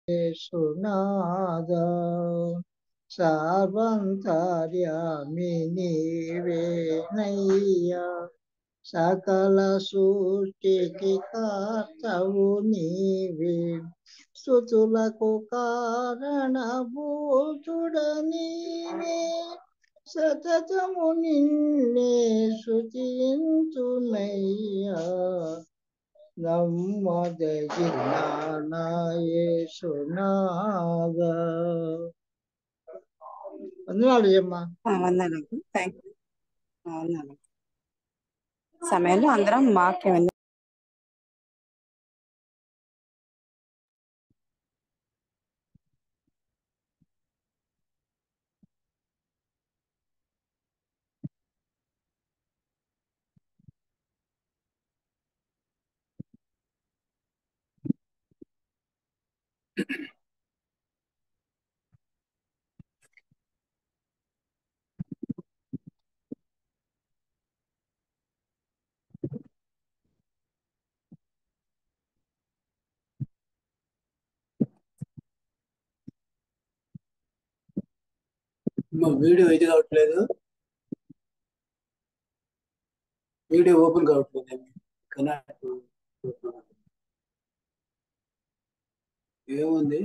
యేసునాథ సర్వంతర్యామి నీవేనయ్యా సకల సృష్టికి కర్తవు నీవే స్తుతులకు కారణభూతుడ నీవే సతతము నిన్నే స్తుతింతునయ్యా నమ్మదగిన నా యేసునాథ. వందనాలు అమ్మా. వందనాలు. Thank you. వందనాలు. సమయంలో అందరం వాక్యం వీడియో ఇది కావట్లేదు, వీడియో ఓపెన్ కావట్లేదు. కనెక్ట్ ఏముంది?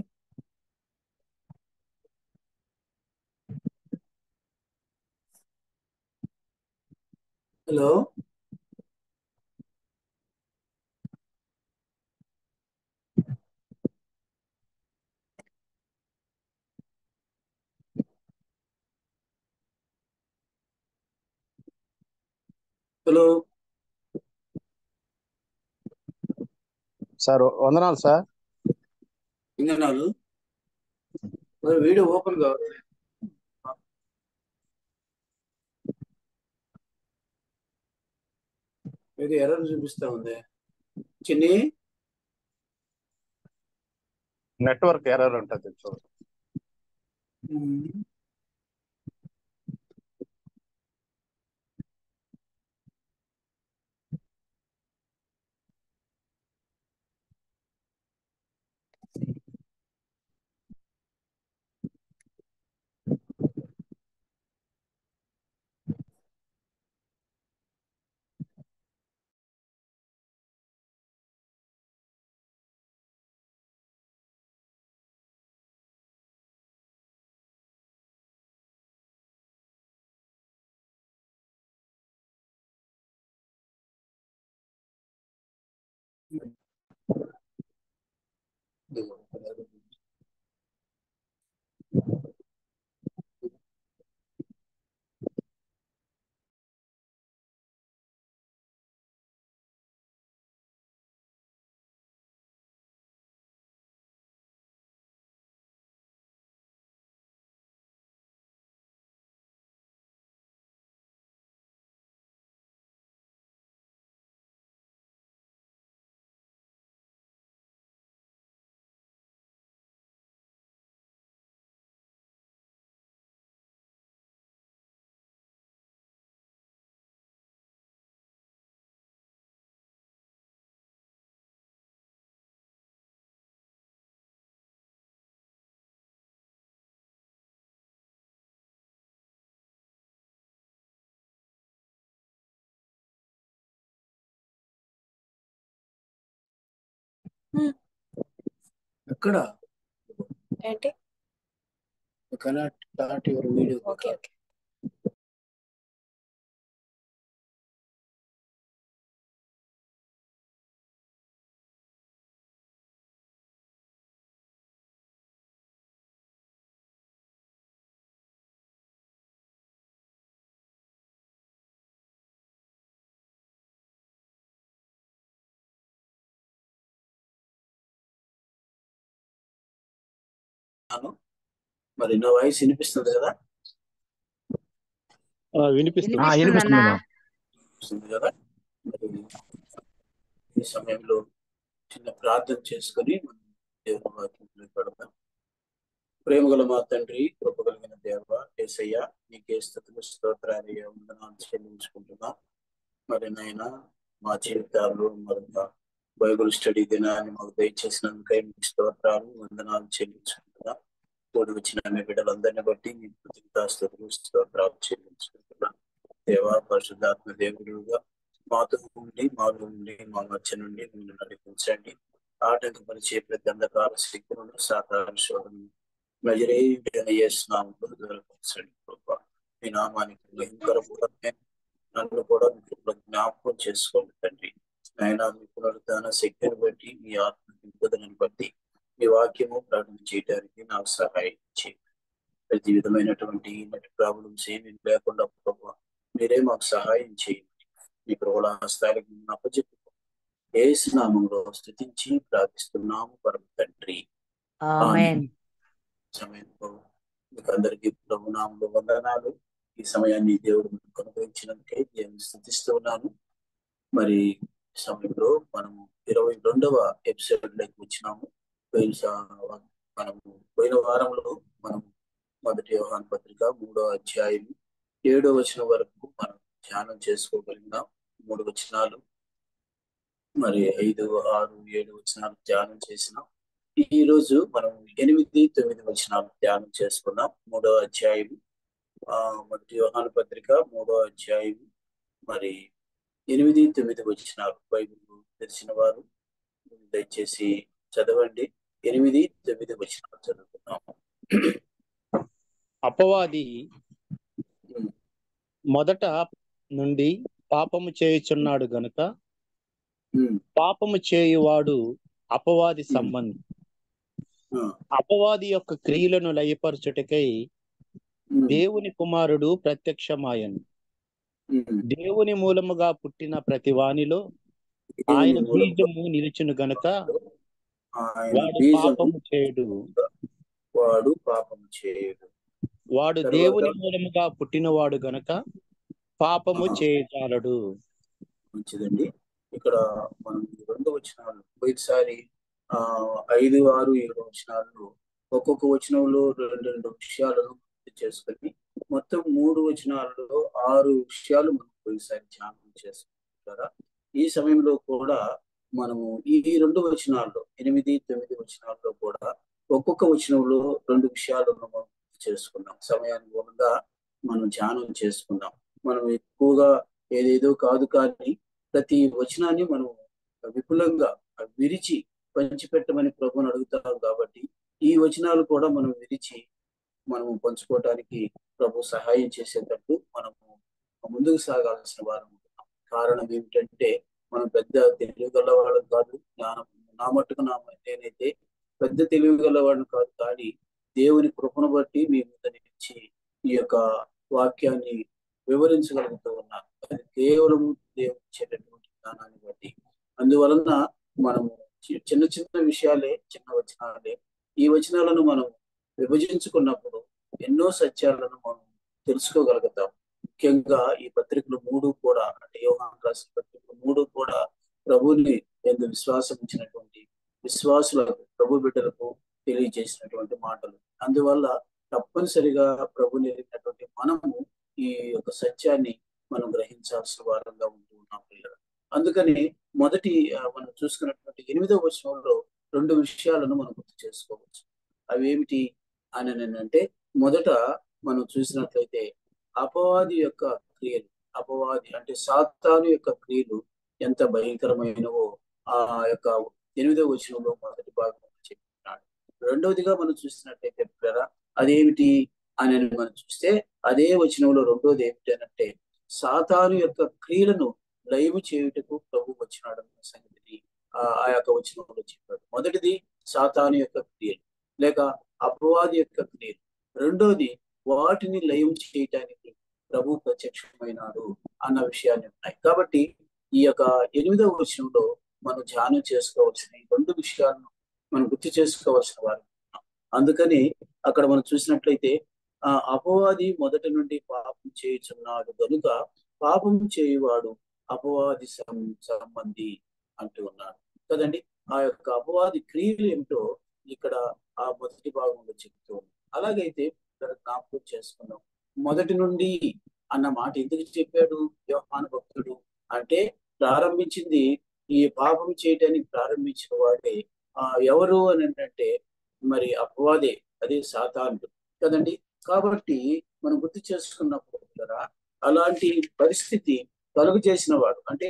Hello, hello sir. వందనాలు సార్. వందనాలు. వీడియో ఓపెన్ కావట్లేదు. ఇది ఎర్రర్ చూపిస్తా ఉంది. చిన్ని నెట్వర్క్ ఎర్రర్ ఉంటుంది చూడండి. ఎక్కడ ఏంటి? Connect start your video. Okay. మరి నా వాయిస్ వినిపిస్తుంది కదా? వినిపిస్తుంది కదా? మరి ఈ సమయంలో చిన్న ప్రార్థన చేసుకుని దేవుని వాక్యంలో పెడతాం. ప్రేమగల మా తండ్రి, కృపగలిగిన దేవ యేసయ్య, నీకే స్తుతులు స్తోత్రాలు వందనాలు చెల్లించుకుంటున్నాం. మరి నాయన మా జీవితాల్లో మరొక బైబుల్ స్టడీ దినాన్ని మాకు దయచేసినందుకై మీకు స్తోత్రాలు వందనాలు చెల్లించుకుంటున్నా. తోడు వచ్చిన మీ బిడ్డలందరినీ బట్టి మీ కృతజ్ఞతాస్తుతులు స్తోత్రాలు చెల్లించుకుంటున్నా. దేవా పరిశుద్ధాత్మ దేవుడుగా మాతో ఉండి మాలో ఉండి మా మధ్య నుండి మీరు నడిపించండి. ఆటంకపరిచే ప్రతి అంధకార శక్తులను సాధారణ శోధనను నజరేయుడైన దూరపరచండి ప్రభా. మీ నామానికి భయంకరమైన నన్ను కూడా మీకు జ్ఞాపకం చేసుకోండి తండ్రి. ఆయన మీ పునరుద్ధాన శక్తిని బట్టి మీ ఆత్మ నింపుదలను బట్టి మీ వాక్యము ప్రకటన చేయడానికి నాకు సహాయం చేయండి. ప్రతి విధమైనటువంటి ప్రాబ్లమ్స్ ఏమీ లేకుండా ప్రభావ మీరే మాకు సహాయం చేయండి. మీ ప్రభుల హస్తాలకు అప్పచెప్పు యేసు నామములో స్తుతించి ప్రార్థిస్తున్నాము పరమ తండ్రి. ఆమేన్. సమయంలో మీకు అందరికీ ప్రభు నామములో వందనాలు. ఈ సమయాన్ని దేవుడు మనకు అనుగ్రహించినందుకే దేవుని స్తుతిస్తూ ఉన్నాను. మరి సమయంలో మనము 22వ ఎపిసోడ్ లోకి వచ్చినాము. మనము పోయిన వారంలో మనం 1 యోహాను పత్రిక 3వ అధ్యాయం 7వ వచనం వరకు మనం ధ్యానం చేసుకోగలిగినాం. 3 వచనాలు మరి 5, 6, 7 వచనాలు ధ్యానం చేసినాం. ఈ రోజు మనం 8, 9 వచనాలు ధ్యానం చేసుకున్నాం. 3వ అధ్యాయం 1 యోహాను పత్రిక 3వ అధ్యాయం మరి 8, 9 వచనాలు బైబిల్ తెలిసిన వారు దయచేసి చదవండి. 8, 9 వచనాలు చదువుతున్నాము. అపవాది మొదట నుండి పాపము చేయుచున్నాడు గనుక పాపము చేయువాడు అపవాది సంబంధి. అపవాది యొక్క క్రియలను లయపరచుటకై దేవుని కుమారుడు ప్రత్యక్షమాయను. దేవుని మూలముగా పుట్టిన ప్రతి వానిలో ఆయన బీజము నిలుచును గనుక వాడు పాపము చేయడు. వాడు దేవుని మూలముగా పుట్టినవాడు గనుక పాపము చేయజాలడు. మంచిదండి. ఇక్కడ మనం 2 వచనాలు పోయినసారి 5, 6, 7 వచనాల్లో ఒక్కొక్క వచనంలో 2 విషయాలను చేసుకొని మొత్తం 3 వచనాల్లో 6 విషయాలు మనం పోయినసారి ధ్యానం చేసుకుంటారా. ఈ సమయంలో కూడా మనము ఈ 2 వచనాల్లో 8, 9 వచనాల్లో కూడా ఒక్కొక్క వచనంలో 2 విషయాలను మనం చేసుకున్నాం. సమయానుగుణంగా మనం ధ్యానం చేసుకున్నాం. మనం ఎక్కువగా ఏదేదో కాదు, కానీ ప్రతి వచనాన్ని మనం విపులంగా విరిచి పంచిపెట్టమని ప్రభుని అడుగుతాం. కాబట్టి ఈ వచనాలు కూడా మనం విరిచి మనము పంచుకోవటానికి ప్రభు సహాయం చేసేటట్టు మనము ముందుకు సాగాల్సిన వారు ఉంటున్నాం. కారణం ఏమిటంటే మనం పెద్ద తెలివి గలవాళ్ళం కాదు. నా మట్టుకు నేనైతే పెద్ద తెలివి గలవాడిని కాదు, కానీ దేవుని కృపను బట్టి మీ మీద నుంచి ఈ యొక్క వాక్యాన్ని వివరించగలుగుతూ ఉన్నాను. అది కేవలం దేవుని ఇచ్చేటటువంటి జ్ఞానాన్ని బట్టి. అందువలన మనము చిన్న చిన్న విషయాలే, చిన్న వచనాలే, ఈ వచనాలను మనం విభజించుకున్నప్పుడు ఎన్నో సత్యాలను మనం తెలుసుకోగలుగుతాం. ముఖ్యంగా ఈ పత్రికలు 3 కూడా, అంటే యోహాను రాసిన పత్రికలు 3 కూడా ప్రభుని ఎందు విశ్వాసం ఇచ్చినటువంటి విశ్వాసులకు, ప్రభు బిడ్డలకు తెలియజేసినటువంటి మాటలు. అందువల్ల తప్పనిసరిగా ప్రభుని ఎరిగినటువంటి మనము ఈ యొక్క సత్యాన్ని మనం గ్రహించాల్సిన వారంగా ఉంటూ ఉన్నాం పిల్లలు. అందుకని మొదటి మనం చూసుకున్నటువంటి 8వ వచనంలో 2 విషయాలను మనం గుర్తు చేసుకోవచ్చు. అవి ఏమిటి అని అంటే, మొదట మనం చూసినట్లయితే అపవాది యొక్క క్రియలు, అపవాది అంటే సాతాను యొక్క క్రియలు ఎంత భయంకరమైనవో ఆ యొక్క 8వ వచనంలో మొదటి భాగంలో చెప్తున్నాడు. రెండవదిగా మనం చూసినట్లయితే పిల్లరా అదేమిటి అని మనం చూస్తే, అదే వచనంలో రెండోది ఏమిటి అంటే సాతాను యొక్క క్రియలను లైవ్ చేయుటకు ప్రభు వచ్చినాడు అన్న సంగతిని ఆ యొక్క వచనంలో చెప్పాడు. మొదటిది సాతాను యొక్క క్రియలు లేక అపవాది యొక్క క్రియలు. రెండోది వాటిని లైవ్ చేయటానికి ప్రభు ప్రత్యక్షమైనాడు అన్న విషయాన్ని ఉన్నాయి. కాబట్టి ఈ యొక్క 8వ వచనంలో మనం ధ్యానం చేసుకోవాల్సిన ఈ 2 విషయాలను మనం గుర్తు చేసుకోవాల్సిన వారు. అందుకని అక్కడ మనం చూసినట్లయితే అపవాది మొదటి నుండి పాపం చేయుచున్నాడు కనుక పాపం చేయువాడు అపవాది సంబంధి అంటూ ఉన్నాడు కదండి. ఆ యొక్క అపవాది క్రియలు ఏమిటో ఇక్కడ ఆ మొదటి భాగంలో చెప్తూ ఉంది. అలాగైతే జ్ఞాపకం చేసుకున్నాం. మొదటి నుండి అన్న మాట ఎందుకు చెప్పాడు యోహాను భక్తుడు అంటే, ప్రారంభించింది ఈ పాపం చేయటానికి ప్రారంభించిన వాడే ఎవరు అని అంటే మరి అపవాదే, అదే సాతానుడు కదండి. కాబట్టి మనం గుర్తు చేసుకున్నప్పుడు కదా అలాంటి పరిస్థితి కలుగు చేసిన వాడు అంటే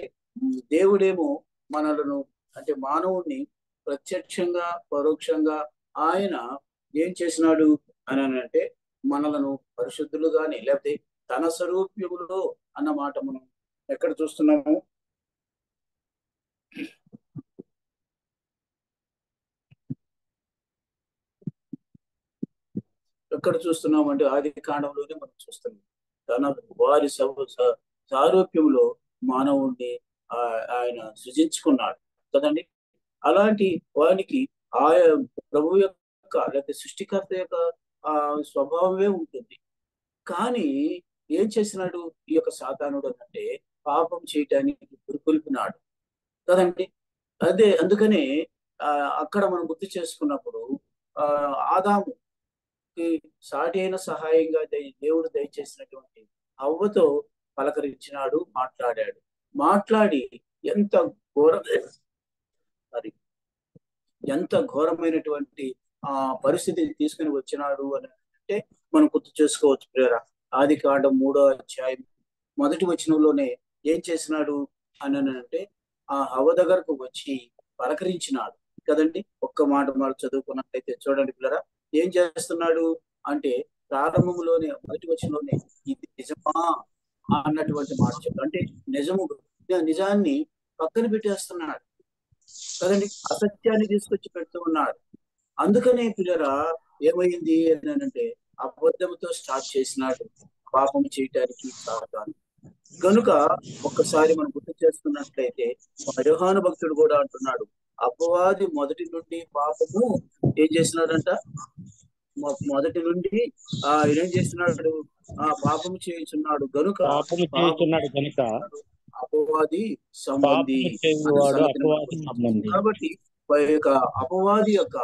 దేవుడేమో మనలను అంటే మానవుణ్ణి ప్రత్యక్షంగా పరోక్షంగా ఆయన ఏం చేసినాడు అని అంటే మనలను పరిశుద్ధులుగాని లేకపోతే తన స్వరూప్యములో అన్న మాట మనం ఎక్కడ చూస్తున్నాము? ఎక్కడ చూస్తున్నాం అంటే ఆది కాండంలోనే మనం చూస్తున్నాం. తన వారి సారూప్యంలో మానవుణ్ణి ఆయన సృజించుకున్నాడు కదండి. అలాంటి వానికి ఆయా ప్రభు యొక్క లేకపోతే సృష్టికర్త యొక్క స్వభావమే ఉంటుంది. కానీ ఏం చేసినాడు ఈ యొక్క సాతానుడు అంటే పాపం చేయటానికి పురుకొల్పినాడు కదండి. అదే అందుకనే అక్కడ మనం గుర్తు చేసుకున్నప్పుడు ఆదాము సాటి అయిన సహాయంగా దేవుడు దయచేసినటువంటి హవ్వతో పలకరించినాడు, మాట్లాడాడు. మాట్లాడి ఎంత ఘోరమైనటువంటి పరిస్థితి తీసుకుని వచ్చినాడు అని అంటే మనం గుర్తు చేసుకోవచ్చు ప్రేరా. ఆది కాండం 3వ అధ్యాయం 1వ వచనంలోనే ఏం చేసినాడు అని అంటే ఆ హవ్వ దగ్గరకు వచ్చి పలకరించినాడు కదండి. ఒక్క మాట చదువుకున్నట్లయితే చూడండి పిల్లరా, ఏం చేస్తున్నాడు అంటే ప్రారంభంలోనే 1వ వచనంలోనే ఇది నిజమా అన్నటువంటి మాట చెప్పాడు. అంటే నిజాన్ని పక్కన పెట్టేస్తున్నాడు కదండి, అసత్యాన్ని తీసుకొచ్చి పెడుతూ ఉన్నాడు. అందుకనే పిల్లరా ఏమైంది అని అంటే అబద్ధంతో స్టార్ట్ చేసినాడు పాపం చేయటానికి సాతాను. కనుక ఒక్కసారి మనం గుర్తు చేసుకున్నట్లయితే యోహాను భక్తుడు కూడా అంటున్నాడు, అపవాది మొదటి నుండి పాపము ఏం చేసినాడంట, మొదటి నుండి ఏం చేస్తున్నాడు, పాపము చేయుచున్నాడు గనుక అపవాది సంబంధి. కాబట్టి అపవాది యొక్క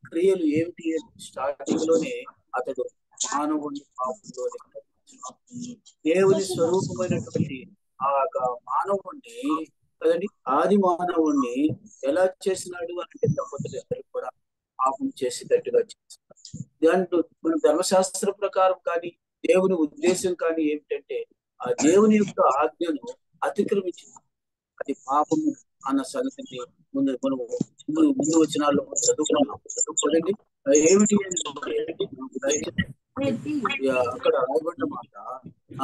క్రియలు ఏమిటి? స్టార్టింగ్ లోనే అతడు మానవుని పాపంలోనే దేవుని స్వరూపమైనటువంటి ఆ యొక్క మానవుణ్ణి కదండి, ఆది మానవుణ్ణి ఎలా చేసినాడు అంటే దంపతులు కూడా పాపం చేసేటట్టుగా చేసినాడు. దాంట్లో మన ధర్మశాస్త్రం ప్రకారం కానీ దేవుని ఉద్దేశం కానీ ఏమిటంటే ఆ దేవుని యొక్క ఆజ్ఞను అతిక్రమించింది, అది పాపము అన్న సంగతిని ముందు వచనాల్లో చదువుకున్నాం కదండి. ఏమిటి అక్కడ రాయబడిన మాట,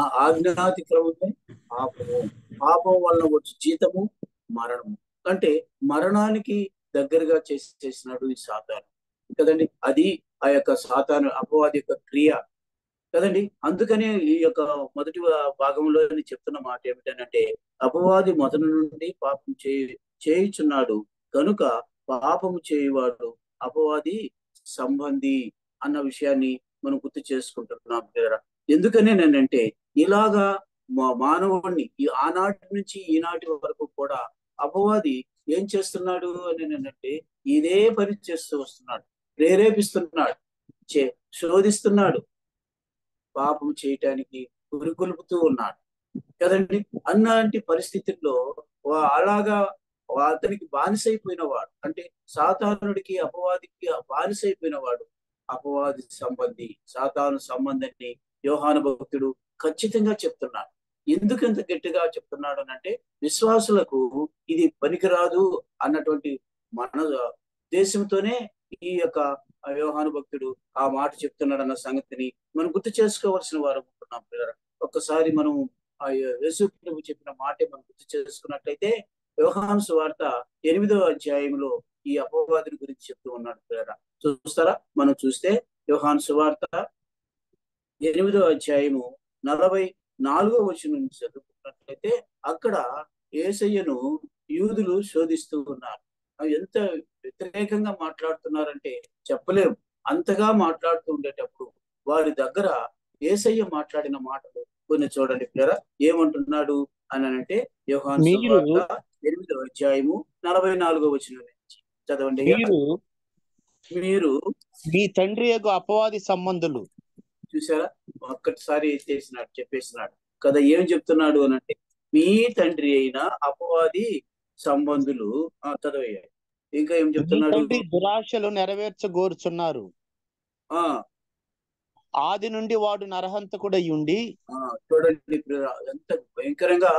ఆ ఆజ్ఞాతిక్రమమే పాపము, పాపం వలన వచ్చి జీతము మరణము. అంటే మరణానికి దగ్గరగా చేసినాడు ఈ సాతాను కదండి. అది ఆ యొక్క సాతాను అపవాది యొక్క క్రియ కదండి. అందుకనే ఈ యొక్క మొదటి భాగంలో చెప్తున్న మాట ఏమిటంటే అపవాది మొదటి నుండి పాపం చేయుచున్నాడు కనుక పాపము చేయువాడు అపవాది సంబంధి అన్న విషయాన్ని మనం గుర్తు చేసుకుంటున్నాం. ఎందుకనే నేనంటే ఇలాగా మానవుడిని ఆనాటి నుంచి ఈనాటి వరకు కూడా అపవాది ఏం చేస్తున్నాడు అని నేనంటే ఇదే పని చేస్తూ వస్తున్నాడు, ప్రేరేపిస్తున్నాడు, శోధిస్తున్నాడు, పాపం చేయటానికి పురికొల్పుతూ ఉన్నాడు కదండి. అన్నాంటి పరిస్థితుల్లో అలాగా అతనికి బానిసైపోయిన వాడు అంటే సాతానుడికి అపవాదికి బానిసైపోయిన వాడు అపవాది సంబంధి, సాతాను సంబంధాన్ని యోహాను భక్తుడు ఖచ్చితంగా చెప్తున్నాడు. ఎందుకు ఇంత గట్టిగా చెప్తున్నాడు అంటే విశ్వాసులకు ఇది పనికిరాదు అన్నటువంటి మన ఉద్దేశంతోనే ఈ యొక్క యోహాను భక్తుడు ఆ మాట చెప్తున్నాడు అన్న సంగతిని మనం గుర్తు చేసుకోవాల్సిన వారు ఉంటున్నాం పిల్లలు. ఒక్కసారి మనం ఆ యేసు ప్రభు చెప్పిన మాటే మనం గుర్తు చేసుకున్నట్లయితే యోహాను సువార్త 8వ అధ్యాయంలో ఈ అపవాదిని గురించి చెప్తూ ఉన్నాడు పిల్లరా. చూస్తారా? మనం చూస్తే యోహాను సువార్త 8వ అధ్యాయము 44వ వచనం నుంచి చదువుకున్నట్లయితే అక్కడ యేసయ్యను యూదులు శోధిస్తూ ఉన్నారు. ఎంత వ్యతిరేకంగా మాట్లాడుతున్నారంటే చెప్పలేము, అంతగా మాట్లాడుతూ ఉండేటప్పుడు వారి దగ్గర యేసయ్య మాట్లాడిన మాటలు కొన్ని చూడండి పిల్లరా. ఏమంటున్నాడు అని అంటే యోహాను సువార్త 8వ అధ్యాయము 44వ వచనం నుంచి చదవండి. మీరు మీ తండ్రి యొక్క అపవాది సంబంధులు. చూసారా, ఒక్కసారి చెప్పేసినాడు కదా. ఏం చెప్తున్నాడు అని అంటే మీ తండ్రి అయిన అపవాది సంబంధులు చదివయ్యాయి. ఇంకా ఏం మీ చెప్తున్నాడు? తండ్రి దురాశలు నెరవేర్చగోరుచున్నారు. ఆ ఆది నుండి వాడు నరహంతకుడై ఉండి చూడండి ఎంత భయంకరంగా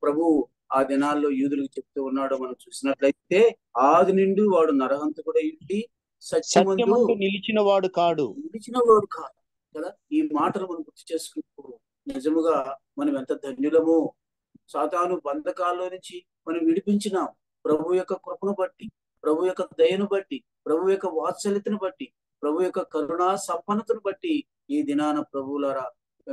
ప్రభు ఆ దినాల్లో యూదులకు చెప్తూ ఉన్నాడో మనం చూసినట్లయితే, ఆది నుండి వాడు నరహంతకుడై ఉండి సత్యమందు నిలిచిన వాడు కాడు కాదు కదా. ఈ మాటలు మనం గుర్తు చేసుకుంటూ నిజముగా మనం ఎంత ధన్యులమో. సాతాను బంధకాల్లో నుంచి మనం విడిపించినాం ప్రభు యొక్క కృపను బట్టి, ప్రభు యొక్క దయను బట్టి, ప్రభు యొక్క వాత్సల్యతను బట్టి, ప్రభు యొక్క కరుణా సంపన్నతను బట్టి ఈ దినాన ప్రభువులారా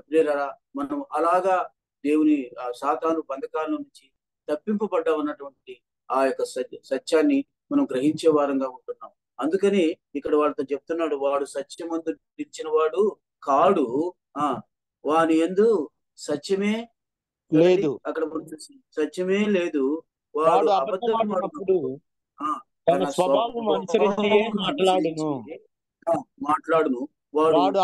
ప్రియులారా మనం అలాగా దేవుని సాతాను బంధకాల నుంచి తప్పింపబడ్డా ఉన్నటువంటి ఆ యొక్క సత్యాన్ని మనం గ్రహించే వారంగా ఉంటున్నాం. అందుకని ఇక్కడ వాళ్ళతో చెప్తున్నాడు, వాడు సత్యమందు నిలిచిన వాడు కాడు, వాని యందు సత్యమే లేదు. అక్కడ సత్యమే లేదు. వాడు అబద్ధమాడినప్పుడు తన స్వభావం అనుసరించి మాట్లాడును. వాడు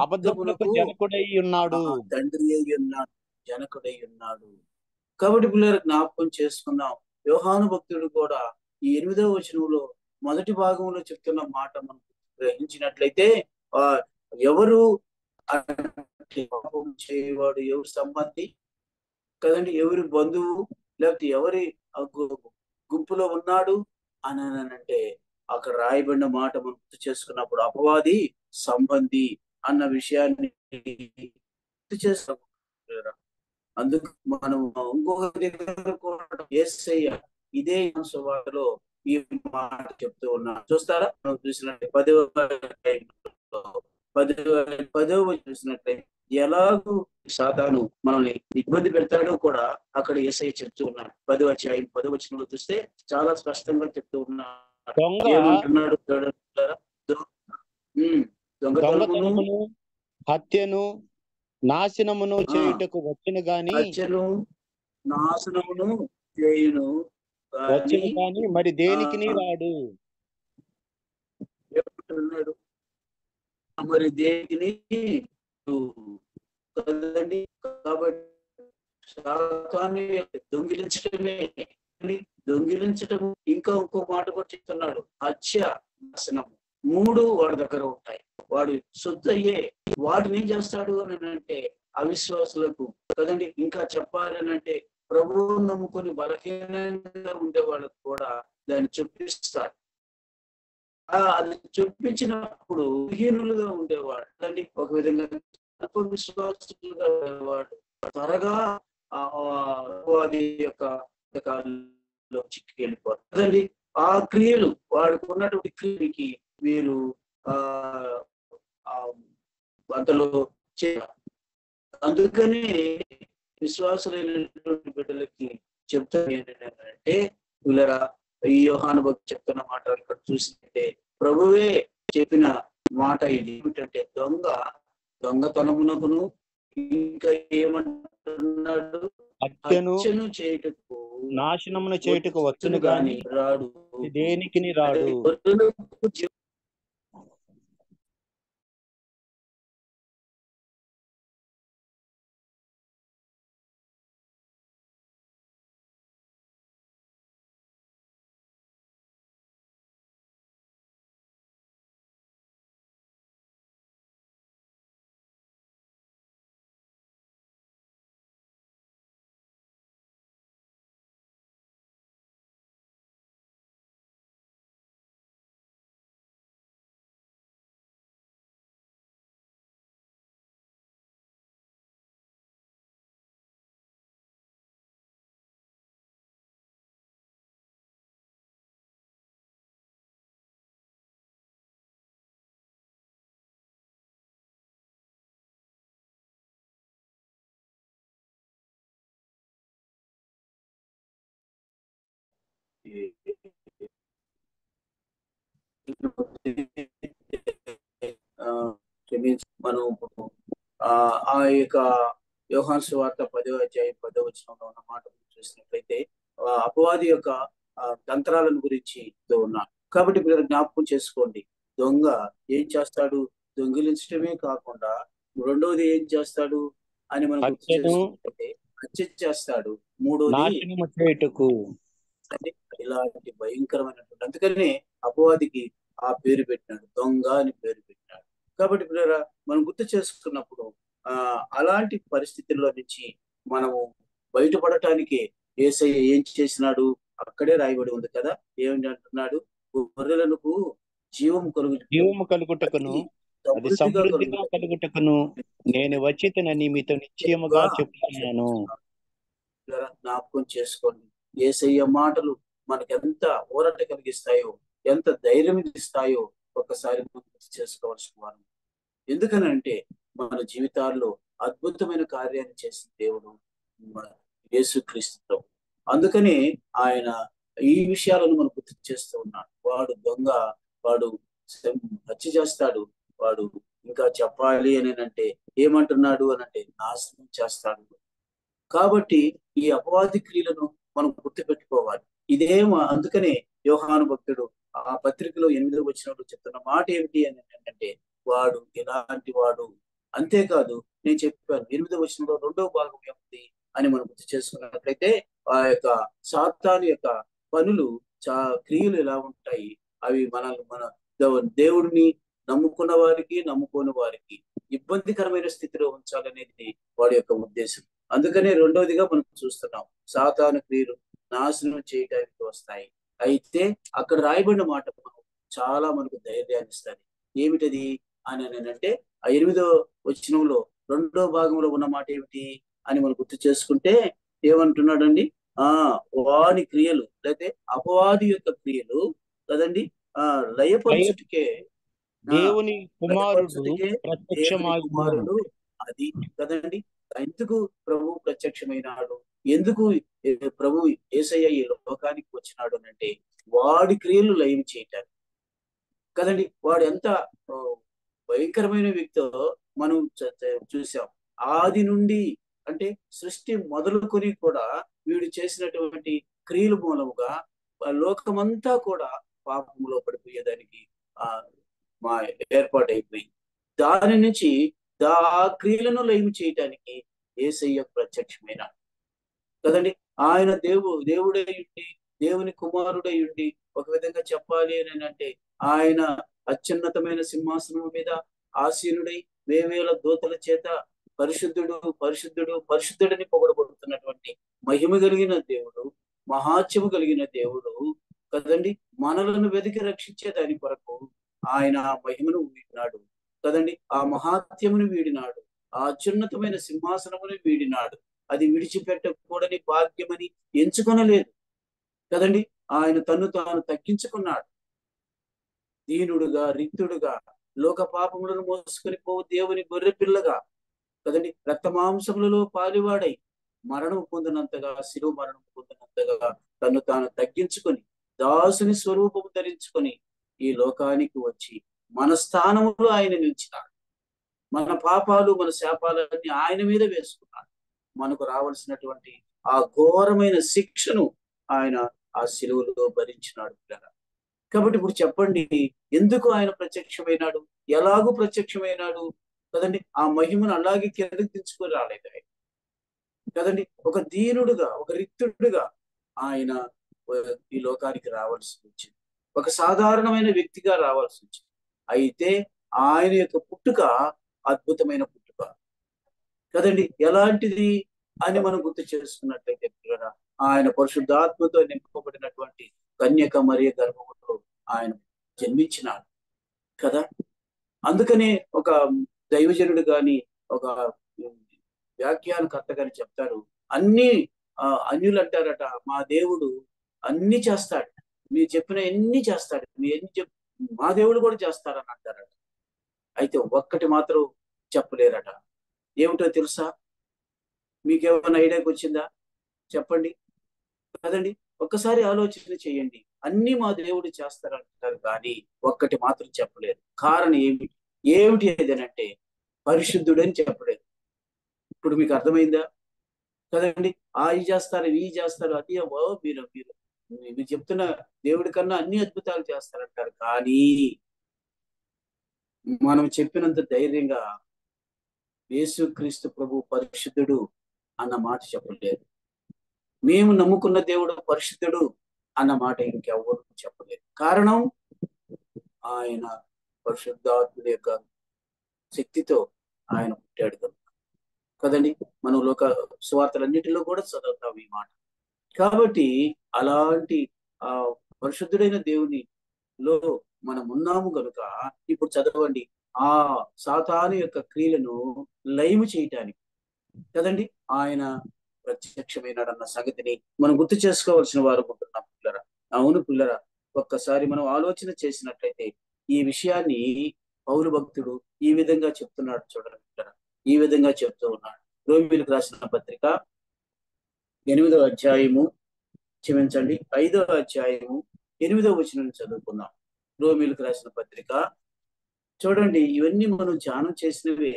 అబద్ధములకు జనకుడై ఉన్నాడు, తండ్రి అయి ఉన్నాడు, జనకుడై ఉన్నాడు. కాబట్టి పిల్లలు జ్ఞాపకం చేసుకున్నాం. యోహాను భక్తుడు కూడా ఈ 8వ వచనంలో మొదటి భాగంలో చెప్తున్న మాట మనం గ్రహించినట్లయితే, ఎవరు పాపం చేయవాడు, ఎవరు సంబంధి కదండి, ఎవరి బంధువు, లేకపోతే ఎవరి గుంపులో ఉన్నాడు అని అంటే అక్కడ రాయబడిన మాట మనం గుర్తు చేసుకున్నప్పుడు అపవాది సంబంధి అన్న విషయాన్ని గుర్తు చేస్తాం. అందుకు మనం ఇంకొక దగ్గర కూడా యేసయ్య ఇదే సువార్తలో ఈ మాట చెప్తూ ఉన్నాడు. చూస్తారా? మనం చూసినట్టు 10వ చూసినట్లయితే ఎలాగూ సాతాను మనల్ని ఇబ్బంది పెడతాడో కూడా అక్కడ యేసయ్య చెప్తూ ఉన్నాడు. 10వ అధ్యాయం 10వ వచనంలో చూస్తే చాలా స్పష్టంగా చెప్తూ ఉన్నాడు. ఏమంటున్నాడు? దొంగతనమును, హత్యను, నాశనమును చేయుటకు వచ్చును గాని, నాశనమును చేయును గాని మరి దేనికి రాడు. ఏమంటున్నాడు? మరి దేనికి కదండి. కాబట్టి దొంగిలించటము ఇంకో మాట కూడా చెప్తున్నాడు, హత్య, నాశనము. 3 వాడి దగ్గర ఉంటాయి. వాడు సొత్తయ్యే వాటిని ఏం చేస్తాడు అని అంటే అవిశ్వాసులకు కదండి. ఇంకా చెప్పాలని అంటే ప్రభువు నమ్ముకొని బలహీనంగా ఉండే వాళ్ళకు కూడా దాన్ని చూపిస్తాడు. అది చూపించినప్పుడు హీనులుగా ఉండేవాడు కదండి. ఒక విధంగా విశ్వాసులుగా ఉండేవాడు త్వరగా అది యొక్క చిక్కి వెళ్ళిపోతారు కదండి. ఆ క్రియలు వాడికి ఉన్నటువంటి క్రియకి వీరు అంతలో అందుకని విశ్వాసులైనటువంటి బిడ్డలకి చెప్తాను ఏంటంటే, వీళ్ళరా ఈ యోహాను భక్తుడు చెప్తున్న మాట ఇక్కడ చూసినట్టే ప్రభువే చెప్పిన మాట ఇది ఏమిటంటే, దొంగతనమునకును ఇంకా ఏమంటున్నాడు, హత్యను చేయుటకు, నాశనమును చేయుటకు వచ్చును గాని రాడు, దేనికి రాడు. మనం ఆ యొక్క యోహాను సువార్త 10వ అధ్యాయం 10వ వచనంలో ఉన్న మాట చూసినట్లయితే అపవాది యొక్క తంత్రాలను గురించి ఉన్నాడు. కాబట్టి మీరు జ్ఞాపకం చేసుకోండి, దొంగ ఏం చేస్తాడు? దొంగిలించడమే కాకుండా రెండవది ఏం చేస్తాడు అని మనం గుర్తు చేసుకుంటే హత్య చేస్తాడు. మూడోది నాశనము చేయుటకు. అంటే ఇలాంటి భయంకరమైనటువంటి, అందుకనే అపవాదికి ఆ పేరు పెట్టినాడు, దొంగ అని పేరు పెట్టినాడు. కాబట్టి పిల్లరా, మనం గుర్తు చేసుకున్నప్పుడు అలాంటి పరిస్థితుల్లో నుంచి మనము బయటపడటానికి యేసయ్య ఏం చేసినాడు అక్కడే రాయబడి ఉంది కదా. ఏమిటి అంటున్నాడు? గొర్రెలకు జీవము జీవము కలుగుటకును అది సమృద్ధిగా కలుగుటకును నేను వచ్చితనని మీతో నిశ్చయముగా చెప్తున్నాను. జ్ఞాపకం చేసుకోండి. యేసయ్య మాటలు మనకు ఎంత ఊరట కలిగిస్తాయో, ఎంత ధైర్యం ఇస్తాయో ఒకసారి గుర్తు చేసుకోవాల్సిన వారు. ఎందుకనంటే మన జీవితాల్లో అద్భుతమైన కార్యాన్ని చేసిన దేవుడు మన యేసుక్రీస్తు. అందుకని ఆయన ఈ విషయాలను మనం గుర్తు చేస్తూ ఉన్నాడు. వాడు దొంగ, వాడు హత్య చేస్తాడు, వాడు ఇంకా చెప్పాలి అని అంటే ఏమంటున్నాడు అని అంటే నాశనం చేస్తాడు. కాబట్టి ఈ అపవాది క్రియలను మనం గుర్తుపెట్టుకోవాలి. అందుకనే యోహాను భక్తుడు ఆ పత్రికలో 8వ వచనంలో చెప్తున్న మాట ఏమిటి అని అంటే, వాడు ఎలాంటి వాడు. అంతేకాదు, నేను చెప్పాను 8వ వచనంలో 2వ భాగం ఏమిటి అని మనం గుర్తు చేసుకున్నట్లయితే, ఆ యొక్క సాతాను యొక్క పనులు, క్రియలు ఎలా ఉంటాయి, అవి మన దేవుడిని నమ్ముకున్న వారికి, నమ్ముకోని వారికి ఇబ్బందికరమైన స్థితిలో ఉంచాలనేది వాడి యొక్క ఉద్దేశం. అందుకనే రెండవదిగా మనం చూస్తున్నాం, సాతాను క్రియలు నాశనం చేయడానికి వస్తాయి. అయితే అక్కడ రాయబడిన మాట చాలా మనకు ధైర్యాన్ని ఇస్తుంది. ఏమిటది అని అంటే, ఆ 8వ వచనంలో 2వ భాగంలో ఉన్న మాట ఏమిటి అని మనం గుర్తు చేసుకుంటే ఏమంటున్నాడండి? వాని క్రియలు, లేకపోతే అపవాది యొక్క క్రియలు కదండి, లయపరచుటకే దేవుని కుమారుడు అది కదండి. ఎందుకు ప్రభు ప్రత్యక్షమైనాడు? ఎందుకు ప్రభు యేసయ్య ఈ లోకానికి వచ్చినాడు అంటే వాడి క్రియలు లయం చేయటానికి కదండి. వాడు ఎంత భయంకరమైన వ్యక్తో మనం చూసాం. ఆది నుండి అంటే సృష్టి మొదలుకొని కూడా వీడు చేసినటువంటి క్రియల మూలముగా లోకమంతా కూడా పాపంలో పడిపోయేదానికి మా ఏర్పాటైపోయింది. దాని నుంచి ఆ క్రియలను లయం చేయటానికి యేసయ్య ప్రత్యక్షమైన కదండి. ఆయన దేవుడై ఉండి, దేవుని కుమారుడై ఉండి, ఒక విధంగా చెప్పాలి అని అంటే ఆయన అత్యున్నతమైన సింహాసనం మీద ఆసీనుడై వేవేల దూతల చేత పరిశుద్ధుడు పరిశుద్ధుడు పరిశుద్ధుడని పొగడబడుతున్నటువంటి మహిమ కలిగిన దేవుడు, మహాత్యము కలిగిన దేవుడు కదండి. మనలను వెతికి రక్షించే దాని కొరకు ఆయన మహిమను వీడినాడు కదండి. ఆ మహాత్యమును వీడినాడు, ఆ అత్యున్నతమైన సింహాసనమును వీడినాడు. అది విడిచిపెట్టకూడని భాగ్యమని ఎంచుకొనలేదు కదండి. ఆయన తన్ను తాను తగ్గించుకున్నాడు. దీనుడుగా, రిక్తుడుగా, లోక పాపములను మోసుకొని పోవు దేవుని గొర్రె పిల్లగా కదండి, రక్తమాంసములలో పాలివాడై మరణం పొందినంతగా, శిలువ మరణం పొందినంతగా తను తాను తగ్గించుకొని దాసుని స్వరూపము ధరించుకొని ఈ లోకానికి వచ్చి మన స్థానములో ఆయన నిలిచినాడు. మన పాపాలు, మన శాపాలన్నీ ఆయన మీద వేసుకున్నాడు. మనకు రావాల్సినటువంటి ఆ ఘోరమైన శిక్షను ఆయన ఆ శిలువలో భరించినాడు. కాబట్టి ఇప్పుడు చెప్పండి, ఎందుకు ఆయన ప్రత్యక్షమైనాడు? ఎలాగూ ప్రత్యక్షమైనాడు కదండి. ఆ మహిమను అలాగే కిందకి దించుకొని రాలేదు ఆయన కదండి. ఒక దీనుడుగా, ఒక రిక్తుడుగా ఆయన ఈ లోకానికి రావాల్సి వచ్చింది. ఒక సాధారణమైన వ్యక్తిగా రావాల్సి వచ్చింది. అయితే ఆయన యొక్క పుట్టుక అద్భుతమైన పుట్టుక కదండి. ఎలాంటిది అని మనం గుర్తు చేసుకున్నట్లయితే కదా, ఆయన పరిశుద్ధాత్మతో నింపబడినటువంటి కన్యక మరియ గర్భంలో ఆయన జన్మించినాడు కదా. అందుకనే ఒక దైవజనుడు గాని, ఒక వ్యాఖ్యానకర్త గాని చెప్తారు, అన్ని అన్యులు అంటారట, మా దేవుడు అన్ని చేస్తాడు, మీరు చెప్పిన ఎన్ని చేస్తాడు, మీ ఎన్ని మా దేవుడు కూడా చేస్తారని అంటారట. అయితే ఒక్కటి మాత్రం చెప్పలేరట. ఏమిటో తెలుసా? మీకేమైనా ఐడియాకి వచ్చిందా? చెప్పండి కదండి. ఒక్కసారి ఆలోచన చేయండి. అన్ని మా దేవుడు చేస్తారంటారు కానీ ఒక్కటి మాత్రం చెప్పలేరు. కారణం ఏమిటి ఏదనంటే పరిశుద్ధుడని చెప్పలేదు. ఇప్పుడు మీకు అర్థమైందా కదండి. ఈ చేస్తారు, ఈ చేస్తారు, అది మీరు మీరు మీరు చెప్తున్న దేవుడి కన్నా అన్ని అద్భుతాలు చేస్తారంటారు కానీ మనం చెప్పినంత ధైర్యంగా యేసుక్రీస్తు ప్రభు పరిశుద్ధుడు అన్న మాట చెప్పలేదు. మేము నమ్ముకున్న దేవుడు పరిశుద్ధుడు అన్న మాట ఇంకెవ్వరు చెప్పలేదు. కారణం ఆయన పరిశుద్ధాత్ముడి యొక్క శక్తితో ఆయన పుట్టాడు కదండి. మనం లోక సువార్తలన్నిటిలో కూడా చదువుతాం ఈ మాట. కాబట్టి అలాంటి ఆ పరిశుద్ధుడైన దేవునిలో మనం ఉన్నాము కనుక ఇప్పుడు చదవండి, ఆ సాతాను యొక్క క్రియలను లయము చేయటానికి కదండి ఆయన ప్రత్యక్షమైనాడన్న సంగతిని మనం గుర్తు చేసుకోవాల్సిన వారు ఉంటున్నాం పిల్లరా. అవును పిల్లరా, ఒక్కసారి మనం ఆలోచన చేసినట్లయితే ఈ విషయాన్ని పౌలు భక్తుడు ఈ విధంగా చెప్తున్నాడు. చూడండి పిల్లరా, ఈ విధంగా చెప్తూ ఉన్నాడు. రోమీయులకు రాసిన పత్రిక 8వ అధ్యాయము, క్షమించండి 5వ అధ్యాయము 8వ వచనం చదువుకుందాం. రోమీయులకు రాసిన పత్రిక చూడండి, ఇవన్నీ మనం ధ్యానం చేసినవే,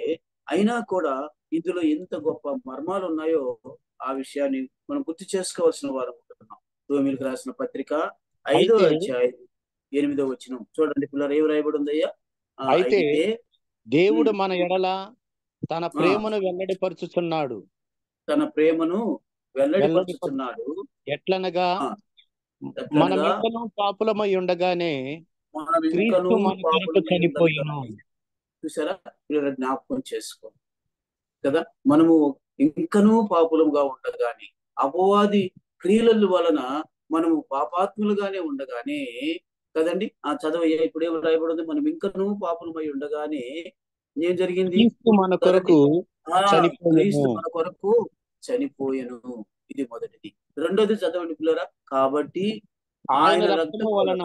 అయినా కూడా ఇందులో ఎంత గొప్ప మర్మాలు ఉన్నాయో ఆ విషయాన్ని మనం గుర్తు చేసుకోవాల్సిన వారు ఉంటున్నాం. రోమీయులకు రాసిన పత్రిక 5వ అధ్యాయం 8వ వచనం చూడండి పిల్లలు, ఏమి రాయబడి ఉందయ్యా? అయితే దేవుడు మన ఎడల తన ప్రేమను వెల్లడిపరుచుతున్నాడు. తన ప్రేమను వెల్లడిపరుచుతున్నాడు. ఎట్లనగా మనమింకను పాపులమై ఉండగానే క్రీస్తు మన కొరకు చనిపోయెను. చూసారా, జ్ఞాపకం చేసుకో కదా, మనము ఇంకనూ పాపులముగా ఉండగానే, అపవాది క్రియల వలన మనము పాపాత్ములుగానే ఉండగానే కదండి. చదవయ్యా, ఇప్పుడు ఏం రాయబడింది? మనం ఇంకనూ పాపులమై ఉండగానే ఏం జరిగింది? క్రీస్తు మన కొరకు చనిపోయెను. ఇది మొదటిది. రెండోది చదవండి పిల్లరా. కాబట్టి ఆయన రక్తము వలన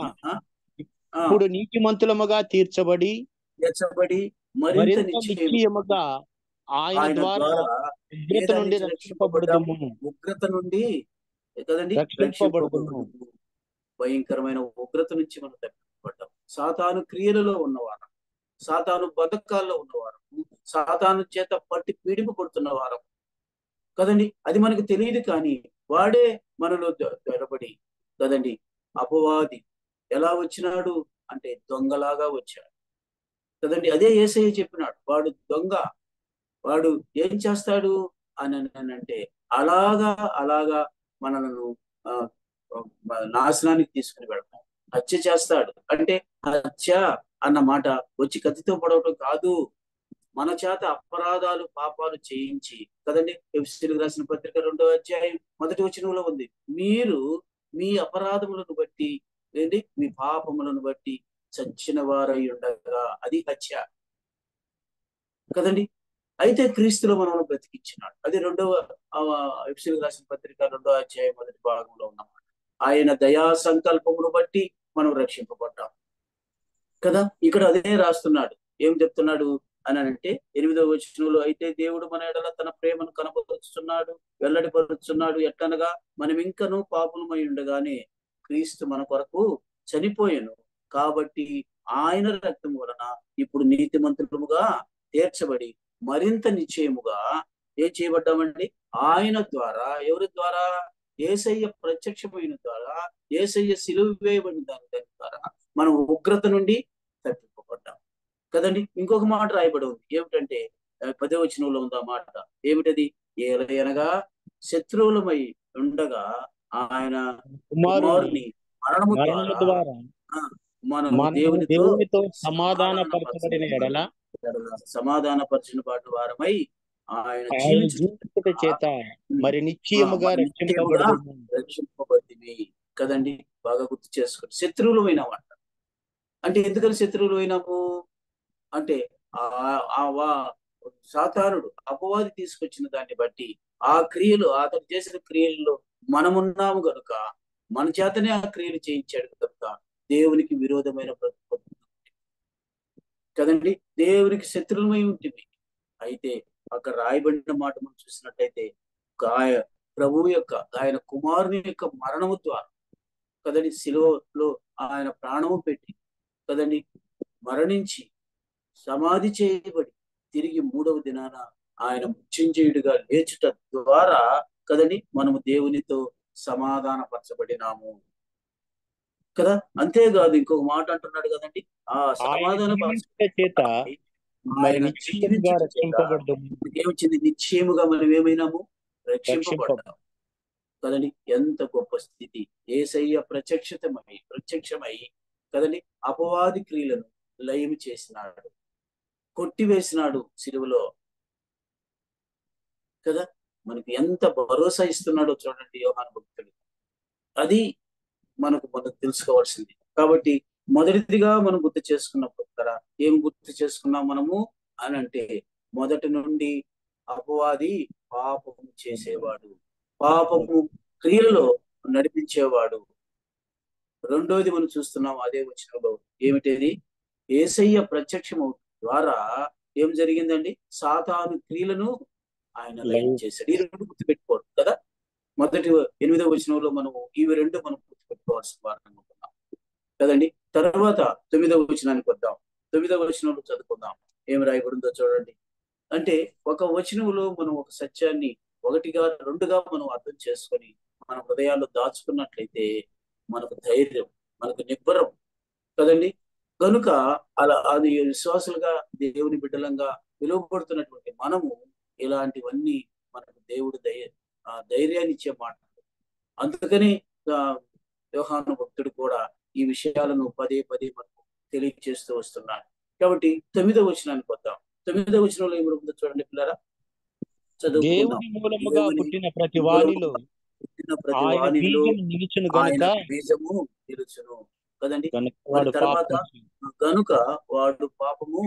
ఇప్పుడు నీతిమంతులముగా తీర్చబడి మరింత నిశ్చయముగా ఆయన ద్వారా ఉగ్రత నుండి రక్షింపబడుదుము. ఉగ్రత నుండి కదండి రక్షింపబడుదుము. భయంకరమైన ఉగ్రత నుంచి మనం తప్పించబడ్డాం. సాతాను క్రియలలో ఉన్నవారు, సాతాను బతకాల్లో ఉన్నవారు, సాతాను చేత పట్టి పీడింపబడుతున్న వారు కదండి. అది మనకు తెలియదు, కానీ వాడే మనలో దొరబడి కదండి. అపవాది ఎలా వచ్చినాడు అంటే దొంగలాగా వచ్చాడు కదండి. అదే యేసయ్య చెప్పినాడు, వాడు దొంగ, వాడు ఏం చేస్తాడు అని అంటే అలాగా మనలను నాశనానికి తీసుకుని వెళ్తాం. హత్య చేస్తాడు. అంటే హత్య అన్న మాట వచ్చి కత్తితో పడవటం కాదు, మన చేత అపరాధాలు పాపాలు చేయించి కదండి. ఎఫెసీయులకు రాసిన పత్రిక 2వ అధ్యాయం 1వ వచనంలో ఉంది, మీరు మీ అపరాధములను బట్టి ఏంటి, మీ పాపములను బట్టి చచ్చిన వారై ఉండగా, అది హత్య కదండి. అయితే క్రీస్తులో మనల్ని బ్రతికించినాడు. అది 2వ ఎఫెసీయులకు రాసిన పత్రిక 2వ అధ్యాయం 1వ భాగంలో ఉన్నమాట. ఆయన దయా సంకల్పమును బట్టి మనం రక్షింపబడ్డాం కదా. ఇక్కడ అదే రాస్తున్నాడు. ఏం చెప్తున్నాడు అని అంటే 8వ వచనంలో, అయితే దేవుడు మన ఎడల తన ప్రేమను కనపరుస్తున్నాడు, వెల్లడిపరుచున్నాడు. ఎట్లనగా మనం ఇంకనూ పాపులమై ఉండగానే క్రీస్తు మన కొరకు చనిపోయెను. కాబట్టి ఆయన రక్తం వలన ఇప్పుడు నీతిమంతులముగా తీర్చబడి మరింత నిశ్చయముగా ఏం చేయబడ్డామండి? ఆయన ద్వారా. ఎవరి ద్వారా? యేసయ్య ప్రత్యక్షమైన ద్వారా, యేసయ్య సిలువ వేయబడిన దాని ద్వారా మనం ఉగ్రత నుండి తప్పింపబడ్డాం కదండి. ఇంకొక మాట రాయబడి ఉంది, ఏమిటంటే 10వ వచనంలో ఉంది ఆ మాట. ఏమిటది? ఏలయనగా శత్రువులమై ఉండగా ఆయన కుమారుని మరణము ద్వారా మనం దేవునితో సమాధానపరచబడిన ఎడల సమాధానపరిచిన వాటి వారమై ఆయన జీవించుట చేత మరి నిశ్చయముగా రక్షింపబడింది కదండి. బాగా గుర్తు చేసుకోండి. శత్రువులు అయినామంట. అంటే ఎందుకని శత్రువులు అయినాము అంటే సాతానుడు అపవాది తీసుకొచ్చిన దాన్ని బట్టి, ఆ క్రియలు, అతను చేసిన క్రియల్లో మనమున్నాము కనుక, మన చేతనే ఆ క్రియలు చేయించాడు కనుక దేవునికి విరోధమైన కదండి, దేవునికి శత్రువులమై ఉంటుంది. అయితే అక్కడ రాయబడిన మాట మనం చూసినట్లయితే, ప్రభువు యొక్క ఆయన కుమారుని యొక్క మరణము ద్వారా కదండి, శిలువలో ఆయన ప్రాణము పెట్టి కదండి మరణించి సమాధి చేయబడి తిరిగి 3వ దినాన ఆయన మృత్యుంజయుడిగా లేచుట ద్వారా కదండి మనము దేవునితో సమాధానపరచబడినాము కదా. అంతేకాదు, ఇంకొక మాట అంటున్నాడు కదండి, ఆ సమాధాన చేత ఏమొచ్చింది? నిశ్చయముగా మనం ఏమైనాము? రక్షింపబడ్డావు కదండి. ఎంత గొప్ప స్థితి. యేసయ్య ప్రత్యక్షమై కదండి అపవాది క్రియలను లయం చేసినాడు, కొట్టివేసినాడు సిలువలో కదా. మనకి ఎంత భరోసా ఇస్తున్నాడో చూడండి యోహాను భక్తుడు. అది మనకు తెలుసుకోవాల్సింది. కాబట్టి మొదటిదిగా మనం గుర్తు చేసుకున్నప్పుడు కదా ఏం గుర్తు చేసుకున్నాం మనము అని అంటే, మొదటి నుండి అపవాది పాపము చేసేవాడు, పాపము క్రియలలో నడిపించేవాడు. రెండోది మనం చూస్తున్నాం అదే వచనంలో ఏమిటది, యేసయ్య ప్రత్యక్షము ద్వారా ఏం జరిగిందండి, సాతాను క్రియలను ఆయన లయం చేశాడు. ఈ రెండు గుర్తుపెట్టుకోవడం కదా. మొదటి 8వ వచనంలో మనము ఇవి రెండు మనం గుర్తుపెట్టుకోవాల్సిన వారు అనుకుంటున్నాం కదండి. తర్వాత 9వ వచనానికి వద్దాం. 9వ వచనంలో చదువుకుందాం. ఏమి రాయబడిందో చూడండి. అంటే ఒక వచనంలో మనం ఒక సత్యాన్ని ఒకటిగా రెండుగా మనం అర్థం చేసుకొని మన హృదయాల్లో దాచుకున్నట్లయితే మనకు ధైర్యం, మనకు నిబ్బరం కదండి. కనుక అలా అది విశ్వాసులుగా దేవుని బిడ్డలంగా పిలువబడుతున్నటువంటి మనము ఇలాంటివన్నీ మనకు దేవుడు ధైర్యాన్ని ఇచ్చే మాట. అందుకని యోహాను భక్తుడు కూడా ఈ విషయాలను పదే మనకు తెలియజేస్తూ వస్తున్నాడు. కాబట్టి 9వ వచనానికి వద్దాం. 9వ వచనంలో ఏమి చూడండి పిల్లరా, చదువుకుందాం. దేవుని మూలముగా పుట్టిన ప్రతి వానిలో ఆయన బీజము నిలుచును కదండి. తర్వాత గనుక వాడు పాపము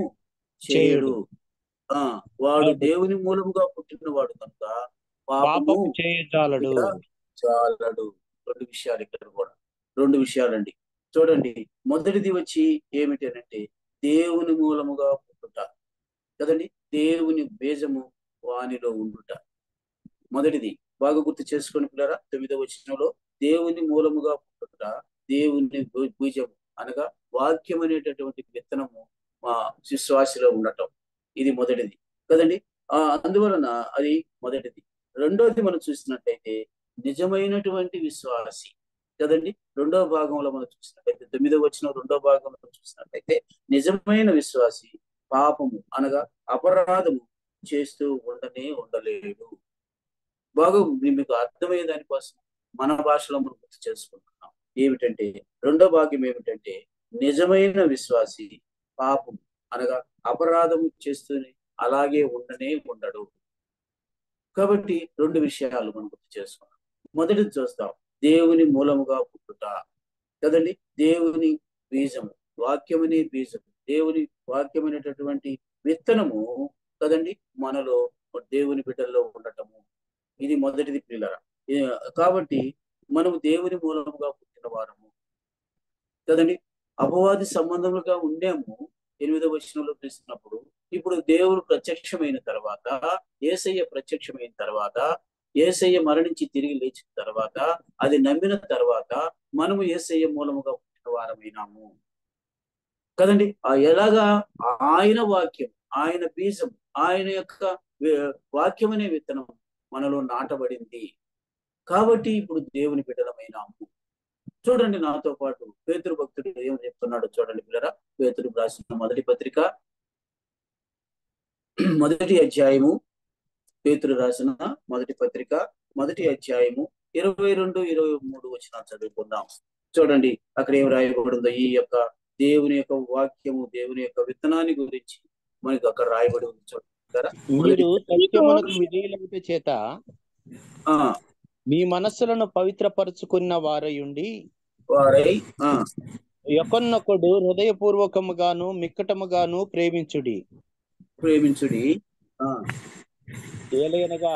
చేయడు. వాడు దేవుని మూలముగా పుట్టిన వాడు కనుక పాపము చేయజాలడు. రెండు విషయాలు ఇక్కడ కూడా, రెండు విషయాలండి చూడండి. మొదటిది వచ్చి ఏమిటనంటే దేవుని మూలముగా పుట్టుట కదండి, దేవుని బీజము వానిలో ఉండుట. మొదటిది బాగా గుర్తు చేసుకొని పిల్లరా, 9వ వచనంలో దేవుని మూలముగా పుట్టుట, దేవుని బీజము అనగా వాక్యం అనేటటువంటి విత్తనము మా విశ్వాసిలో ఉండటం, ఇది మొదటిది కదండి. అందువలన అది మొదటిది. రెండోది మనం చూసినట్లయితే నిజమైనటువంటి విశ్వాసి కదండి. రెండవ భాగంలో మనం చూసినట్లయితే 9వ వచనం 2వ భాగంలో చూసినట్లయితే నిజమైన విశ్వాసి పాపము అనగా అపరాధము చేస్తూ ఉండలేడు. బాగా మీకు అర్థమయ్యే దానికోసం మన భాషలో మనం గుర్తు చేసుకుంటున్నాం. ఏమిటంటే రెండో భాగ్యం ఏమిటంటే నిజమైన విశ్వాసి పాపం అనగా అపరాధము చేస్తూనే అలాగే ఉండడు. కాబట్టి రెండు విషయాలు మనం గుర్తు చేసుకున్నాం. మొదటిది చూస్తాం, దేవుని మూలముగా పుట్టుట కదండి, దేవుని బీజము, వాక్యమనే బీజము, దేవుని వాక్యమైనటువంటి విత్తనము కదండి మనలో దేవుని బిడ్డల్లో ఉండటము, ఇది మొదటిది పిల్లర. కాబట్టి మనము దేవుని మూలముగా పుట్టిన వారము కదండి. అపవాది సంబంధములుగా ఉండేము 8వ వచనంలో చూసినప్పుడు. ఇప్పుడు దేవుడు ప్రత్యక్షమైన తర్వాత, యేసయ్య ప్రత్యక్షమైన తర్వాత, యేసయ్య మరణించి తిరిగి లేచిన తర్వాత, అది నమ్మిన తర్వాత మనము యేసయ్య మూలముగా పుట్టిన వారమైనాము కదండి. ఎలాగా ఆయన వాక్యం, ఆయన బీజం, ఆయన యొక్క వాక్యం అనే విత్తనం మనలో నాటబడింది. కాబట్టి ఇప్పుడు దేవుని బిడ్డలమైనాము. చూడండి నాతో పాటు పేతురు భక్తుడు ఏమని చెప్తున్నాడు చూడండి పిల్లరా. పేతురు రాసిన మొదటి పత్రిక 1వ అధ్యాయము, పేతురు రాసిన మొదటి పత్రిక 1వ అధ్యాయము 22-23 వచనాలు చదువుకుందాం. చూడండి అక్కడ ఏం రాయబడిందో, ఈ యొక్క దేవుని యొక్క వాక్యము, దేవుని యొక్క విత్తనాన్ని గురించి మనకి అక్కడ రాయబడి ఉంది. చూడండి, చేత మీ మనస్సులను పవిత్రపరచుకున్న వారయుండి ఒకరినొకడు హృదయపూర్వకముగాను మిక్కటముగాను ప్రేమించుడి. ఏలయనగా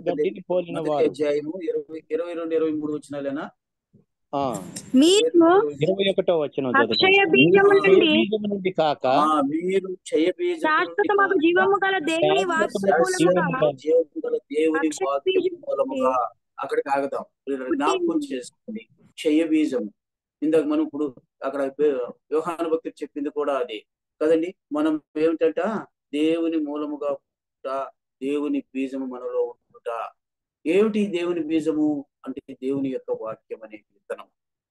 గడ్డిని పోలిన వారు. అధ్యాయము 22-23 వచనాలేనా? 21వ వచనం నుండి కాక మీరు జీవము గల దేవుని మూలముగా, అక్కడికి ఆగుదాం, జ్ఞాపకం చేసుకోండి. క్షయ బీజం, ఇందాక మనం ఇప్పుడు అక్కడ యోహాను భక్తుడు చెప్పింది కూడా అదే కదండి. మనం ఏమిటంట, దేవుని మూలముగా దేవుని బీజము మనలో ఉంటుట. ఏమిటి దేవుని బీజము అంటే దేవుని యొక్క వాక్యం అనే విత్తనం.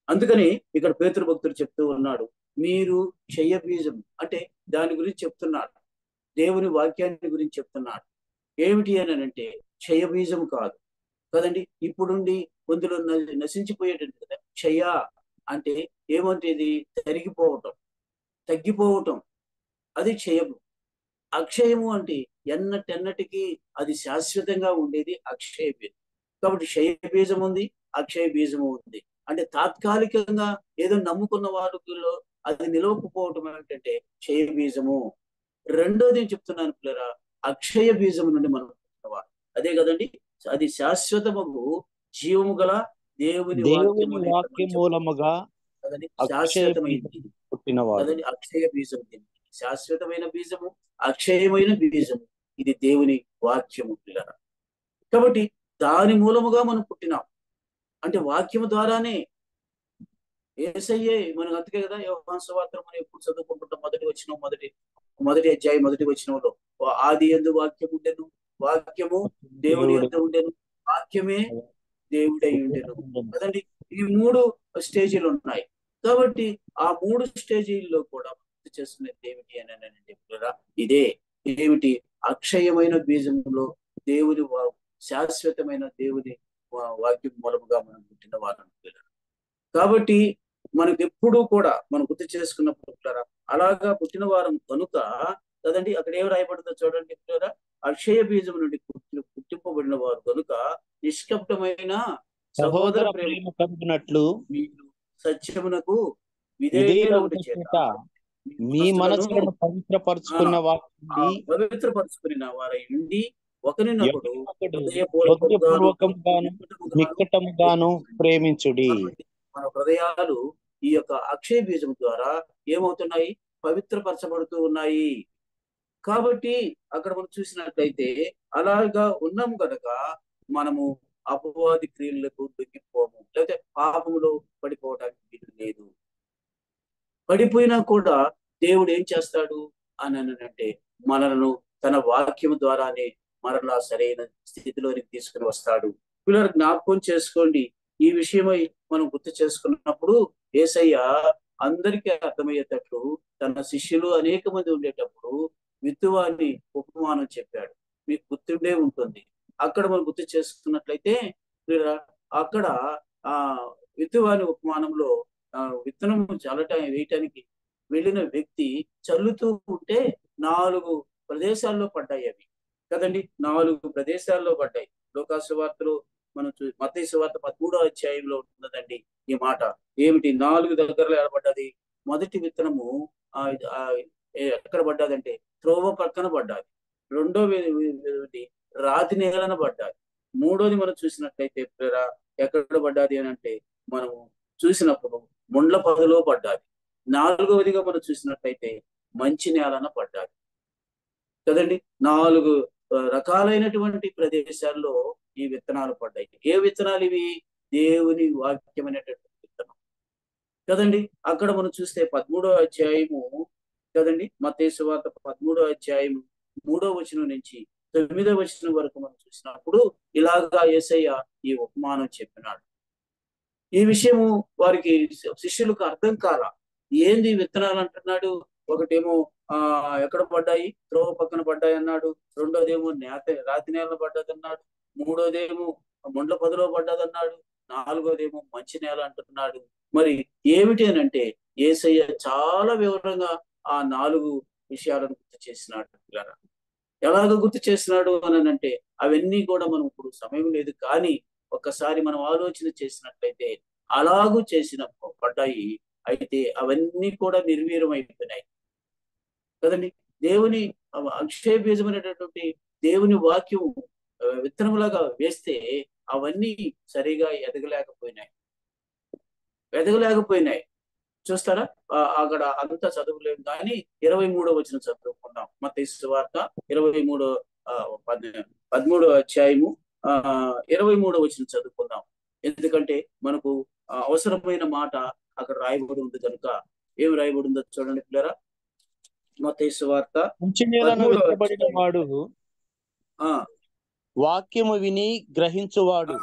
అందుకని ఇక్కడ పేతురు భక్తుడు చెప్తూ ఉన్నాడు, మీరు క్షయ బీజం అంటే దాని గురించి చెప్తున్నాడు, దేవుని వాక్యాన్ని గురించి చెప్తున్నాడు. ఏమిటి అని అంటే క్షయ బీజం కాదు కదండి. ఇప్పుడుండి కొందరు నశించిపోయేటట్టు కదా. క్షయ అంటే ఏమంటే ఇది తరిగిపోవటం, తగ్గిపోవటం, అది క్షయము. అక్షయము అంటే ఎన్నటెన్నటికి అది శాశ్వతంగా ఉండేది అక్షయ బీజం. కాబట్టి క్షయ బీజం ఉంది, అక్షయ బీజము ఉంది. అంటే తాత్కాలికంగా ఏదో నమ్ముకున్న వాటిలో అది నిలవకపోవటం ఏంటంటే క్షయ బీజము. రెండోది చెప్తున్నాను పిల్లరా, అక్షయ బీజము నుండి మనం పుట్టినవారు. అదే కదండి, అది శాశ్వతము జీవము గల దేవుని వాక్య మూలముగా శాశ్వతమైనది కదండి. అక్షయ బీజం, శాశ్వతమైన బీజము, అక్షయమైన బీజము, ఇది దేవుని వాక్యము పిల్లరా. కాబట్టి దాని మూలముగా మనం పుట్టినాం. అంటే వాక్యము ద్వారానే యేసయ్యే మనకు అందుకే కదా యోహాను సువార్త మనం ఎప్పుడు చదువుకుంటుంటాం. మొదటి అధ్యాయం 1వ వచనంలో ఆది యందు వాక్యము ఉండెను, వాక్యము దేవుని యొద్ద ఉండెను, వాక్యమే దేవుడై ఉండెను కదండి. ఈ 3 స్టేజీలు ఉన్నాయి. కాబట్టి ఆ 3 స్టేజీల్లో కూడా చేసుకునేది ఏమిటి అని అంటే ఇదే ఏమిటి, అక్షయమైన బీజంలో దేవుని శాశ్వతమైన దేవుని వాక్యం మూలముగా మనం పుట్టిన వాళ్ళని. కాబట్టి మనకు ఎప్పుడూ కూడా మనం గుర్తు చేసుకున్నప్పుడు అలాగా పుట్టిన వారం కనుక కదండి, అక్కడ ఏం రాయబడుతుందో చూడండి. అక్షయ బీజం నుండి పుట్టింపబడిన వారు కనుక నిష్కపటమైన సహోదర ప్రేమ కలుగునట్లు మీరు సత్యమునకు విధేయులగుట చేత మీ మనసులను పవిత్రపరచుకున్న వారై ఉండి ఒకరినొకడు హృదయపూర్వకముగాను నిక్కటముగాను ప్రేమించుడి. మన హృదయాలు ఈ యొక్క అక్షయ బీజం ద్వారా ఏమవుతున్నాయి, పవిత్రపరచబడుతూ ఉన్నాయి. కాబట్టి అక్కడ మనం చూసినట్లయితే అలాగా ఉన్నాము కనుక మనము అపవాది క్రియలకు దొరికిపోము, లేకపోతే పాపములో పడిపోవడానికి వీలు లేదు. పడిపోయినా కూడా దేవుడు ఏం చేస్తాడు అని అంటే మనలను తన వాక్యము ద్వారానే మరలా సరైన స్థితిలోనికి తీసుకుని వస్తాడు. పిల్లలు జ్ఞాపకం చేసుకోండి, ఈ విషయమై మనం గుర్తు చేసుకున్నప్పుడు యేసయ్య అందరికీ అర్థమయ్యేటట్లు తన శిష్యులు అనేక మంది ఉండేటప్పుడు విత్తువాని ఉపమానం చెప్పాడు. మీకు గుర్తుండే ఉంటుంది. అక్కడ మనం గుర్తు చేసుకున్నట్లయితే అక్కడ ఆ విత్తువాని ఉపమానంలో విత్తనం వేయటానికి వెళ్ళిన వ్యక్తి చల్లుతూ ఉంటే 4 ప్రదేశాల్లో పడ్డాయి అవి కదండి. 4 ప్రదేశాల్లో పడ్డాయి. లూకా సువార్తలో మనం మత్తయి సువార్త 13వ అధ్యాయంలో ఉంటుందండి ఈ మాట. ఏమిటి, 4 దగ్గరలో ఏర్పడ్డది. మొదటి విత్తనము ఎక్కడ పడ్డాదంటే త్రోవ పక్కన పడ్డాది. రెండోది రాతి నేలన పడ్డాది. మూడోది మనం చూసినట్లయితే ఎక్కడ పడ్డాది అని అంటే మనము చూసినప్పుడు ముండ్ల పొదలో పడ్డాది. 4వదిగా మనం చూసినట్లయితే మంచి నేలన పడ్డాది కదండి. 4 రకాలైనటువంటి ప్రదేశాల్లో ఈ విత్తనాలు పడ్డాయి. ఏ విత్తనాలు ఇవి? దేవుని వాక్యమైనటువంటి విత్తనం కదండి. అక్కడ మనం చూస్తే 13వ అధ్యాయము కదండి, మత్తయి సువార్త 13వ అధ్యాయము 3వ వచనం నుంచి 9వ వచనం వరకు మనం చూసినప్పుడు ఇలాగా యేసయ్య ఈ ఉపమానం చెప్పినాడు. ఈ విషయము వారికి శిష్యులకు అర్థం కాల. ఏంది విత్తనాలు అంటున్నాడు? ఒకటేమో ఎక్కడ పడ్డాయి, త్రోవ పక్కన పడ్డాయి అన్నాడు. రెండోదేమో రాతి నేల పడ్డది అన్నాడు. మూడోదేమో ముండ్ల పొదలో పడ్డది అన్నాడు. 4వదేమో మంచి నేల అంటున్నాడు. మరి ఏమిటి అని అంటే యేసయ్య చాలా వివరంగా ఆ 4 విషయాలను గుర్తు చేసినాడు. ఎలాగ గుర్తు చేసినాడు అని అంటే అవన్నీ కూడా మనం ఇప్పుడు సమయం లేదు, కానీ ఒక్కసారి మనం ఆలోచన చేసినట్లయితే అలాగూ చేసిన పడ్డాయి. అయితే అవన్నీ కూడా నిర్వీర్యం అయిపోయినాయి కదండి. దేవుని అక్షయ బీజమైనటువంటి దేవుని వాక్యం విత్తనములాగా వేస్తే అవన్నీ సరిగా ఎదగలేకపోయినాయి. చూస్తారా, అక్కడ అంత చదువులేము, కానీ 23వ వచనం చదువుకున్నాం. మత్తయి సువార్త 13వ అధ్యాయము 23వ వచనం చదువుకుందాం. ఎందుకంటే మనకు అవసరమైన మాట అక్కడ రాయబడి ఉంది కనుక. ఏమి రాయబడి ఉందో చూడండి పిల్లరా. మత్తయి సువార్త వాడు వాక్యము విని గ్రహించువాడు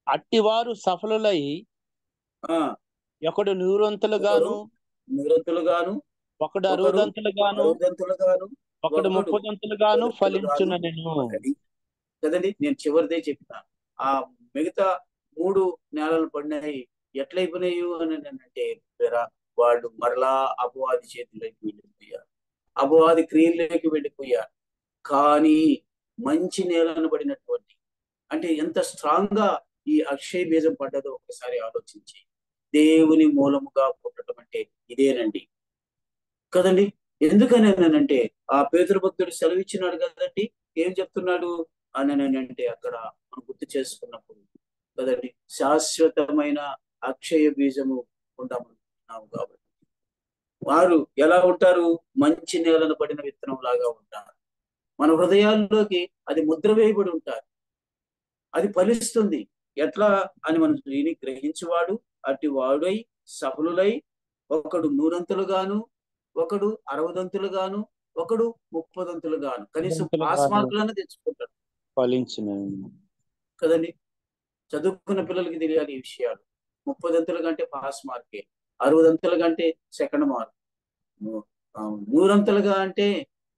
అట్టివారు సఫలులై ఒకడు 100 అంతలుగాను, ఒకడు 60 అంతలుగాను, ఒకడు 30 గాను ఫలించుననెను. కదండి, నేను చివరిదే చెప్పిన. ఆ మిగతా 3 నేలలు పడినాయి, ఎట్లయిపోయినాయి అని అంటే వాళ్ళు మరలా అపవాది చేతిలోకి వెళ్ళిపోయారు, అపవాది క్రియల్లోకి వెళ్ళిపోయారు. కానీ మంచి నేలను పడినటువంటి, అంటే ఎంత స్ట్రాంగ్ గా ఈ అక్షయ బీజం పడ్డదో ఒకసారి ఆలోచించి, దేవుని మూలముగా పుట్టడం అంటే ఇదేనండి కదండి. ఎందుకనేనంటే ఆ పేతురు భక్తుడు సెలవిచ్చినాడు కదండి, ఏం చెప్తున్నాడు అని అంటే అక్కడ మనం గుర్తు చేసుకున్నప్పుడు కదండి, శాశ్వతమైన అక్షయ బీజము ఉండమనుకుంటున్నాము. కాబట్టి వారు ఎలా ఉంటారు? మంచి నేలను పడిన విత్తనం లాగా ఉంటారు. మన హృదయాల్లోకి అది ముద్ర వేయబడి ఉంటారు, అది ఫలిస్తుంది. ఎట్లా అని మనం దీన్ని గ్రహించేవాడు అట్టి వాడై సఫలులై, ఒకడు 100 గాను, ఒకడు 60 గాను, ఒకడు 30 గాను, కనీసం పాస్ మార్కులను తెచ్చుకుంటాడు ఫలించునను కదండి. చదువుకున్న పిల్లలకి తెలియాలి ఈ విషయాలు. 30 కంటే పాస్ మార్కే, 60 కంటే సెకండ్ మార్క్, 100 అంటే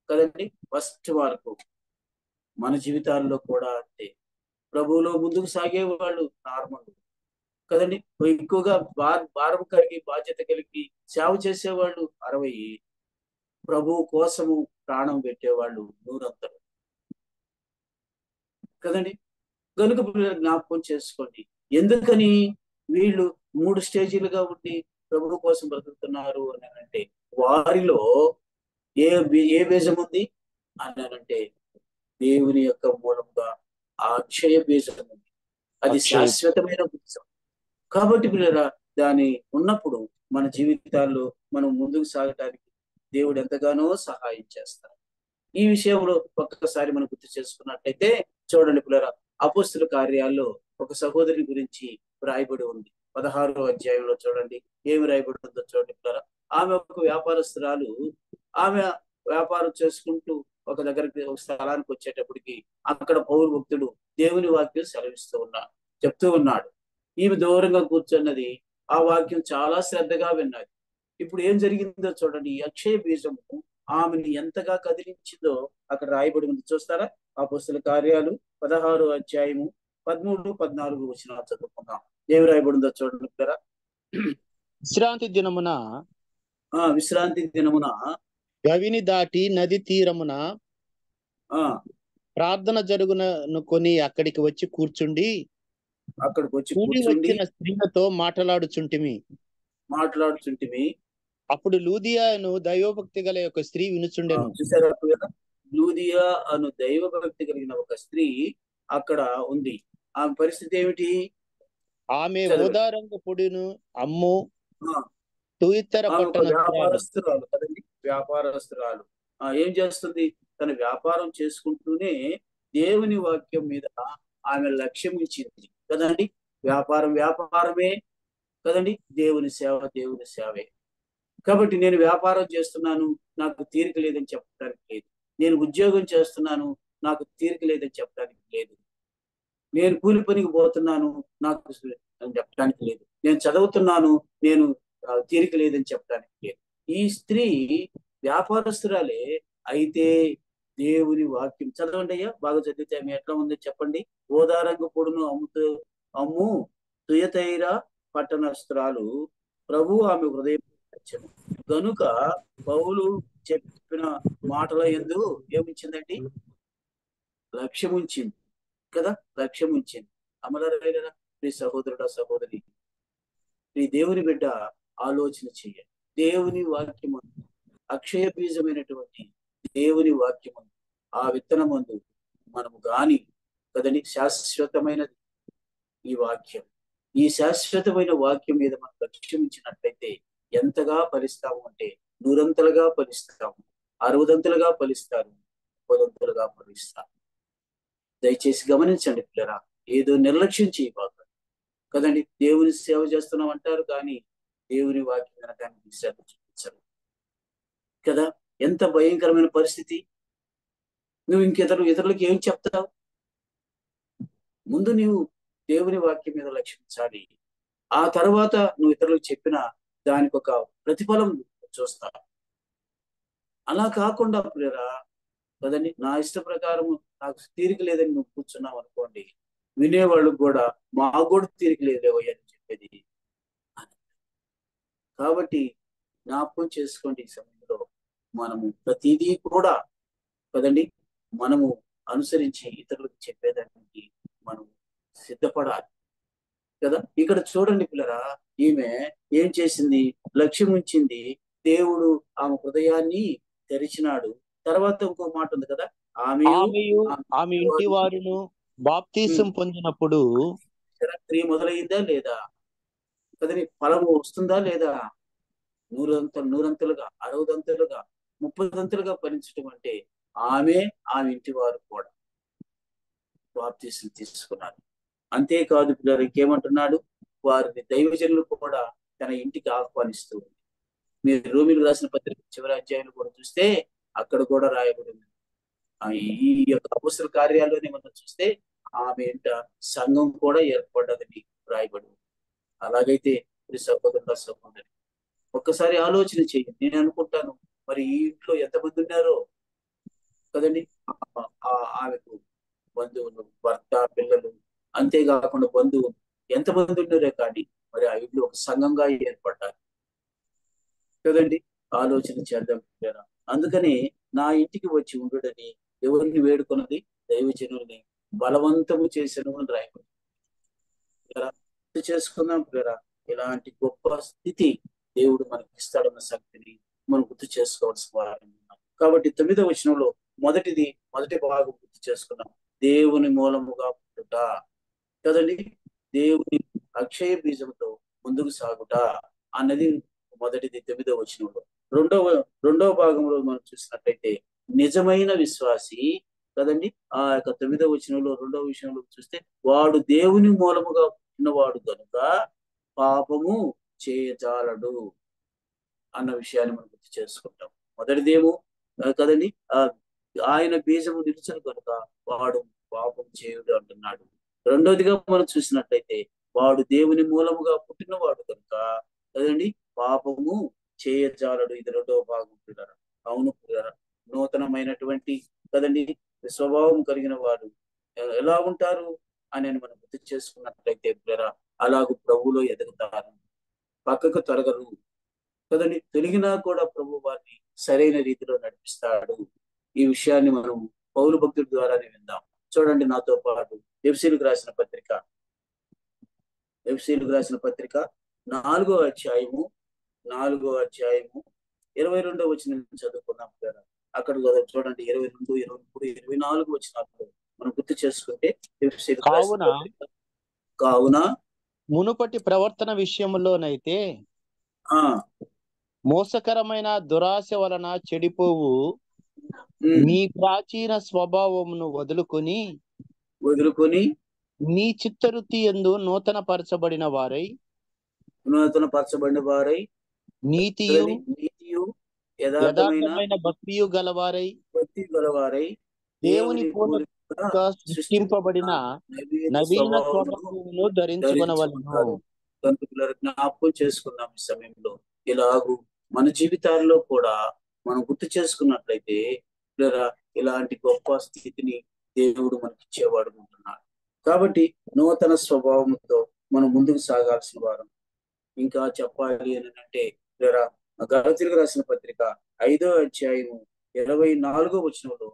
కదండి ఫస్ట్ మార్కు. మన జీవితాల్లో కూడా అంతే. ప్రభువులో ముందుకు సాగే వాళ్ళు నార్మల్ కదండి. ఎక్కువగా భారం కలిగి బాధ్యత కలిగి సేవ చేసేవాళ్ళు 60, ప్రభువు కోసము ప్రాణం పెట్టేవాళ్ళు 100 కదండి. కనుక జ్ఞాపకం చేసుకోండి, ఎందుకని వీళ్ళు 3 స్టేజీలుగా ఉండి ప్రభు కోసం బ్రతుకుతున్నారు అని అంటే, వారిలో ఏ బీజం ఉంది అని అంటే దేవుని యొక్క మూలంగా ఆ అక్షయ బీజం ఉంది. అది శాశ్వతమైన బీజం. కాబట్టి పిల్లరా, దాని ఉన్నప్పుడు మన జీవితాల్లో మనం ముందుకు సాగటానికి దేవుడు ఎంతగానో సహాయం చేస్తారు. ఈ విషయంలో ఒక్కసారి మనం గుర్తు చేసుకున్నట్లయితే చూడండి పిల్లరా, అపోస్తుల కార్యాల్లో ఒక సహోదరి గురించి రాయబడి ఉంది. 16వ అధ్యాయంలో చూడండి ఏమి రాయబడి ఉందో చూడండి పిల్లరా. ఆమె ఒక వ్యాపారస్తురాలు. ఆమె వ్యాపారం చేసుకుంటూ ఒక దగ్గరికి, ఒక స్థలానికి వచ్చేటప్పటికి అక్కడ పౌరు భక్తుడు దేవుని వాక్యం చెప్తూ ఉన్నాడు. ఈమె దూరంగా కూర్చున్నది, ఆ వాక్యం చాలా శ్రద్ధగా విన్నది. ఇప్పుడు ఏం జరిగిందో చూడండి. ఈ అక్షయ బీజము ఆమెను ఎంతగా కదిలించిందో అక్కడ రాయబడి ఉంది. చూస్తారా? అపోస్తుల కార్యాలు 16వ అధ్యాయము 13, 14 వచనాలు చదువుకుందాం. ఏమి రాయబడిందో చూడండి. విశ్రాంతి దినమున గవిని దాటి నది తీరమున ప్రార్థన జరుగునను కొని అక్కడికి వచ్చి కూర్చుండి వచ్చిన స్త్రీలతో మాట్లాడుచుంటిమి. అప్పుడు లూదియాను దైవభక్తి గల ఒక స్త్రీ వినుచుండెను. చూసారా? లూదియా అను దైవభక్తి కలిగిన ఒక స్త్రీ అక్కడ ఉంది. ఆమె పరిస్థితి ఏమిటి? ఆమె ఊదారంగు పొడిను అమ్ము తుయిత్తర వ్యాపారస్తురాలు కదండి, వ్యాపారస్తురాలు. ఏం చేస్తుంది? తన వ్యాపారం చేసుకుంటూనే దేవుని వాక్యం మీద ఆమె లక్ష్యం ఇచ్చింది కదండి. వ్యాపారమే కదండి, దేవుని సేవే. కాబట్టి నేను వ్యాపారం చేస్తున్నాను, నాకు తీరిక లేదని చెప్పడానికి లేదు. నేను ఉద్యోగం చేస్తున్నాను, నాకు తీరిక లేదని చెప్పడానికి లేదు. నేను కూలి పనికి పోతున్నాను, నాకు చెప్పడానికి లేదు. నేను చదువుతున్నాను, నేను తీరిక లేదని చెప్పడానికి లేదు. ఈ స్త్రీ వ్యాపారస్తురాలే అయితే దేవుని వాక్యం చదవండి అయ్యా, బాగా చదివితే ఆమె ఎట్లా ఉందో చెప్పండి. ఓదారంగు పొడును అమ్ము తుయతైర పట్టణస్తురాలు, ప్రభు ఆమె హృదయం గనుక పౌలు చెప్పిన మాటల యందు ఏముంచిందండి? లక్ష్యం ఉంచింది కదా, లక్ష్యం ఉంచింది. అమలరైన ప్రియ సహోదరుడా, సహోదరి, ఈ దేవుని బిడ్డ ఆలోచన చేయండి. దేవుని వాక్యము, అక్షయ బీజమైనటువంటి దేవుని వాక్యము, ఆ విత్తనమందు మనము గాని కదండి, శాశ్వతమైనది ఈ వాక్యం. ఈ శాశ్వతమైన వాక్యం మీద మనం లక్ష్యం ఇచ్చినట్లయితే ఎంతగా ఫలిస్తాము అంటే 100 ఫలిస్తాము, 60 ఫలిస్తారు, 30 ఫలిస్తారు. దయచేసి గమనించండి పిల్లరా, ఏదో నిర్లక్ష్యం చేయబాకండి కదండి. దేవుని సేవ చేస్తున్నాం అంటారు కానీ దేవుని వాక్యం వినడానికి శ్రద్ధ చూపించరు కదా. ఎంత భయంకరమైన పరిస్థితి. నువ్వు ఇతరులకు ఏం చెప్తావు? ముందు నీవు దేవుని వాక్యం మీద లక్ష్యించాలి. ఆ తర్వాత నువ్వు ఇతరులకు చెప్పిన దానికి ఒక ప్రతిఫలం చూస్తావు. అలా కాకుండా ప్రియరా, కదండి. నా ఇష్ట ప్రకారం నాకు తీరిక లేదని నువ్వు కూర్చున్నావు అనుకోండి, వినేవాళ్ళకు కూడా మాకు కూడా తీరిక లేదేవయ్యా అని చెప్పేది. కాబట్టి జ్ఞాపకం చేసుకోండి, ఈ సమయంలో మనము ప్రతిదీ కూడా కదండి మనము అనుసరించి ఇతరులకు చెప్పేదానికి మనం సిద్ధపడాలి కదా. ఇక్కడ చూడండి పిల్లరా, ఈమె ఏం చేసింది? లక్ష్యం ఉంచింది. దేవుడు ఆమె హృదయాన్ని తెరిచినాడు. తర్వాత ఇంకో మాట ఉంది కదా, ఆమెయు ఆమె ఇంటి వారును బాప్తీసం పొందినప్పుడు క్రియ మొదలైందా లేదా కదని, ఫలము వస్తుందా లేదా? నూరంతలుగా 60 30 ఫలించడం అంటే ఆమె ఇంటి వారు కూడా బాప్తీసం తీసుకున్నారు. అంతేకాదు పిల్లలు ఇంకేమంటున్నాడు? వారిని దైవజనులు కూడా తన ఇంటికి ఆహ్వానిస్తూ ఉంది. మీరు రోమిలు రాసిన పత్రిక చివరి అధ్యాయంలో కూడా చూస్తే అక్కడ కూడా రాయబడింది. ఈ యొక్క అపొస్తలుల కార్యాల్లోనే మనం చూస్తే ఆమె ఇంట సంఘం కూడా ఏర్పడ్డదని రాయబడి. అలాగైతే సహోదరుల సహోదరి ఒక్కసారి ఆలోచన చేయండి. నేను అనుకుంటాను, మరి ఈ ఇంట్లో ఎంతమంది ఉన్నారో కదండి. ఆమెకు బంధువులు, భర్త, పిల్లలు, అంతేకాకుండా బంధువులు ఎంతమంది ఉన్నారే కానీ మరి ఆ ఇంట్లో ఒక సంఘంగా ఏర్పడ్డారు కదండి. ఆలోచన చేద్దాం. అందుకని నా ఇంటికి వచ్చి ఉండుడని ఎవరిని వేడుకున్నది? దైవజనుల్ని బలవంతము చేసను అని రాయబడి. చేసుకుందాం పిల్లరా, ఇలాంటి గొప్ప స్థితి దేవుడు మనకి ఇస్తాడన్న శక్తిని మనం గుర్తు చేసుకోవాల్సిన వారు. కాబట్టి 9వ వచనంలో మొదటి భాగం గుర్తు చేసుకున్నాం. దేవుని మూలముగా పుట్టుట కదండి, దేవుని అక్షయ బీజంతో ముందుకు సాగుట అన్నది మొదటిది 9వ వచనంలో. రెండవ భాగంలో మనం చూసినట్లయితే నిజమైన విశ్వాసి కదండి. ఆ యొక్క 9వ వచనంలో 2వ విషయంలో చూస్తే వాడు దేవుని మూలముగా పుట్టినవాడు కనుక పాపము చేయజాలడు అన్న విషయాన్ని మనం గుర్తు చేసుకుంటాం. మొదటిదేమో కదండి, ఆయన బీజము నిలిచను కనుక వాడు పాపం చేయుడు అంటున్నాడు. రెండోదిగా మనం చూసినట్లయితే వాడు దేవుని మూలముగా పుట్టినవాడు కనుక కదండి పాపము చేయజాలడు. ఇది 2వ భాగం పిల్లరా. అవును పిల్లరా, నూతనమైనటువంటి కదండి స్వభావం కలిగిన వారు ఎలా ఉంటారు అని మనం గుర్తు చేసుకున్నట్లయితే పిల్లరా, అలాగూ ప్రభువులో ఎదుగుతారు, పక్కకు తొలగరు కదండి. తొలగినా కూడా ప్రభు వారిని సరైన రీతిలో నడిపిస్తాడు. ఈ విషయాన్ని మనం పౌలు భక్తుల ద్వారానే విందాం. చూడండి నాతో పాటు ఎఫెసీయులకు రాసిన పత్రిక 4వ అధ్యాయము 22వ వచనం చదువుకున్నాం కదా. అక్కడ చూడండి 22, 23, 24 వచనాలు మనం గుర్తు చేసుకుంటే, కావున మునుపటి ప్రవర్తన విషయంలోనైతే మోసకరమైన దురాశ వలన చెడిపోవు నీ ప్రాచీన స్వభావమును వదులుకొని నీ చిత్తవృత్తి యందు నూతన పరచబడిన వారై నీతియు యథార్థమైన భక్తియు గలవారై దేవుని పోలిక సృష్టింపబడిన నవీన స్వభావమును ధరించుకొనవలెను. జ్ఞాపకం చేసుకున్నాం ఈ సమయంలో. ఇలాగూ మన జీవితాల్లో కూడా మనం గుర్తు చేసుకున్నట్లయితే ఇలాంటి గొప్ప స్థితిని దేవుడు మనకి ఇచ్చేవాడు ఉంటున్నాడు. కాబట్టి నూతన స్వభావంతో మనం ముందుకు సాగాల్సిన వారు. ఇంకా చెప్పాలి అని అంటే గలతీయులకు రాసిన పత్రిక 5వ అధ్యాయము 24వ వచనంలో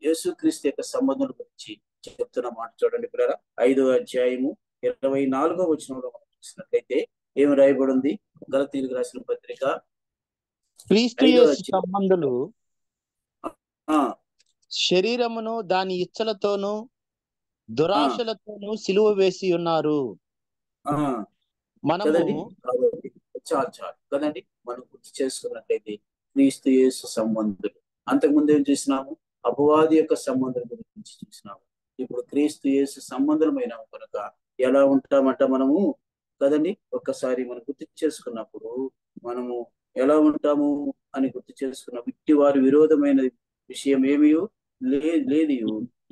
యేసుక్రీస్తు యొక్క సంబంధం గురించి చెప్తున్న మాట చూడండి పిల్లరా. 5వ అధ్యాయము 24వ వచనంలో మనం చూసినట్లయితే ఏమి రాయబడి ఉంది? గలతీయులకు రాసిన పత్రిక క్రీస్తు యేసు సంబంధులు శరీరమును దాని ఇచ్చలతోనూ దురాశలతోనూ సిలువ వేసి ఉన్నారు. మనము చాలు కదండి. మనం గుర్తు చేసుకున్నట్లయితే క్రీస్తు యేసు సంబంధులు. అంతకుముందు ఏం చూసినాము? అపవాది యొక్క సంబంధం గురించి చూసినాము. ఇప్పుడు క్రీస్తు యేసు సంబంధమైనాము కనుక ఎలా ఉంటామంట మనము కదండి. ఒక్కసారి మనం గుర్తు చేసుకున్నప్పుడు మనము ఎలా ఉంటాము అని గుర్తు చేసుకున్నాం. ఇట్టి వారి విరోధమైన విషయం ఏమీ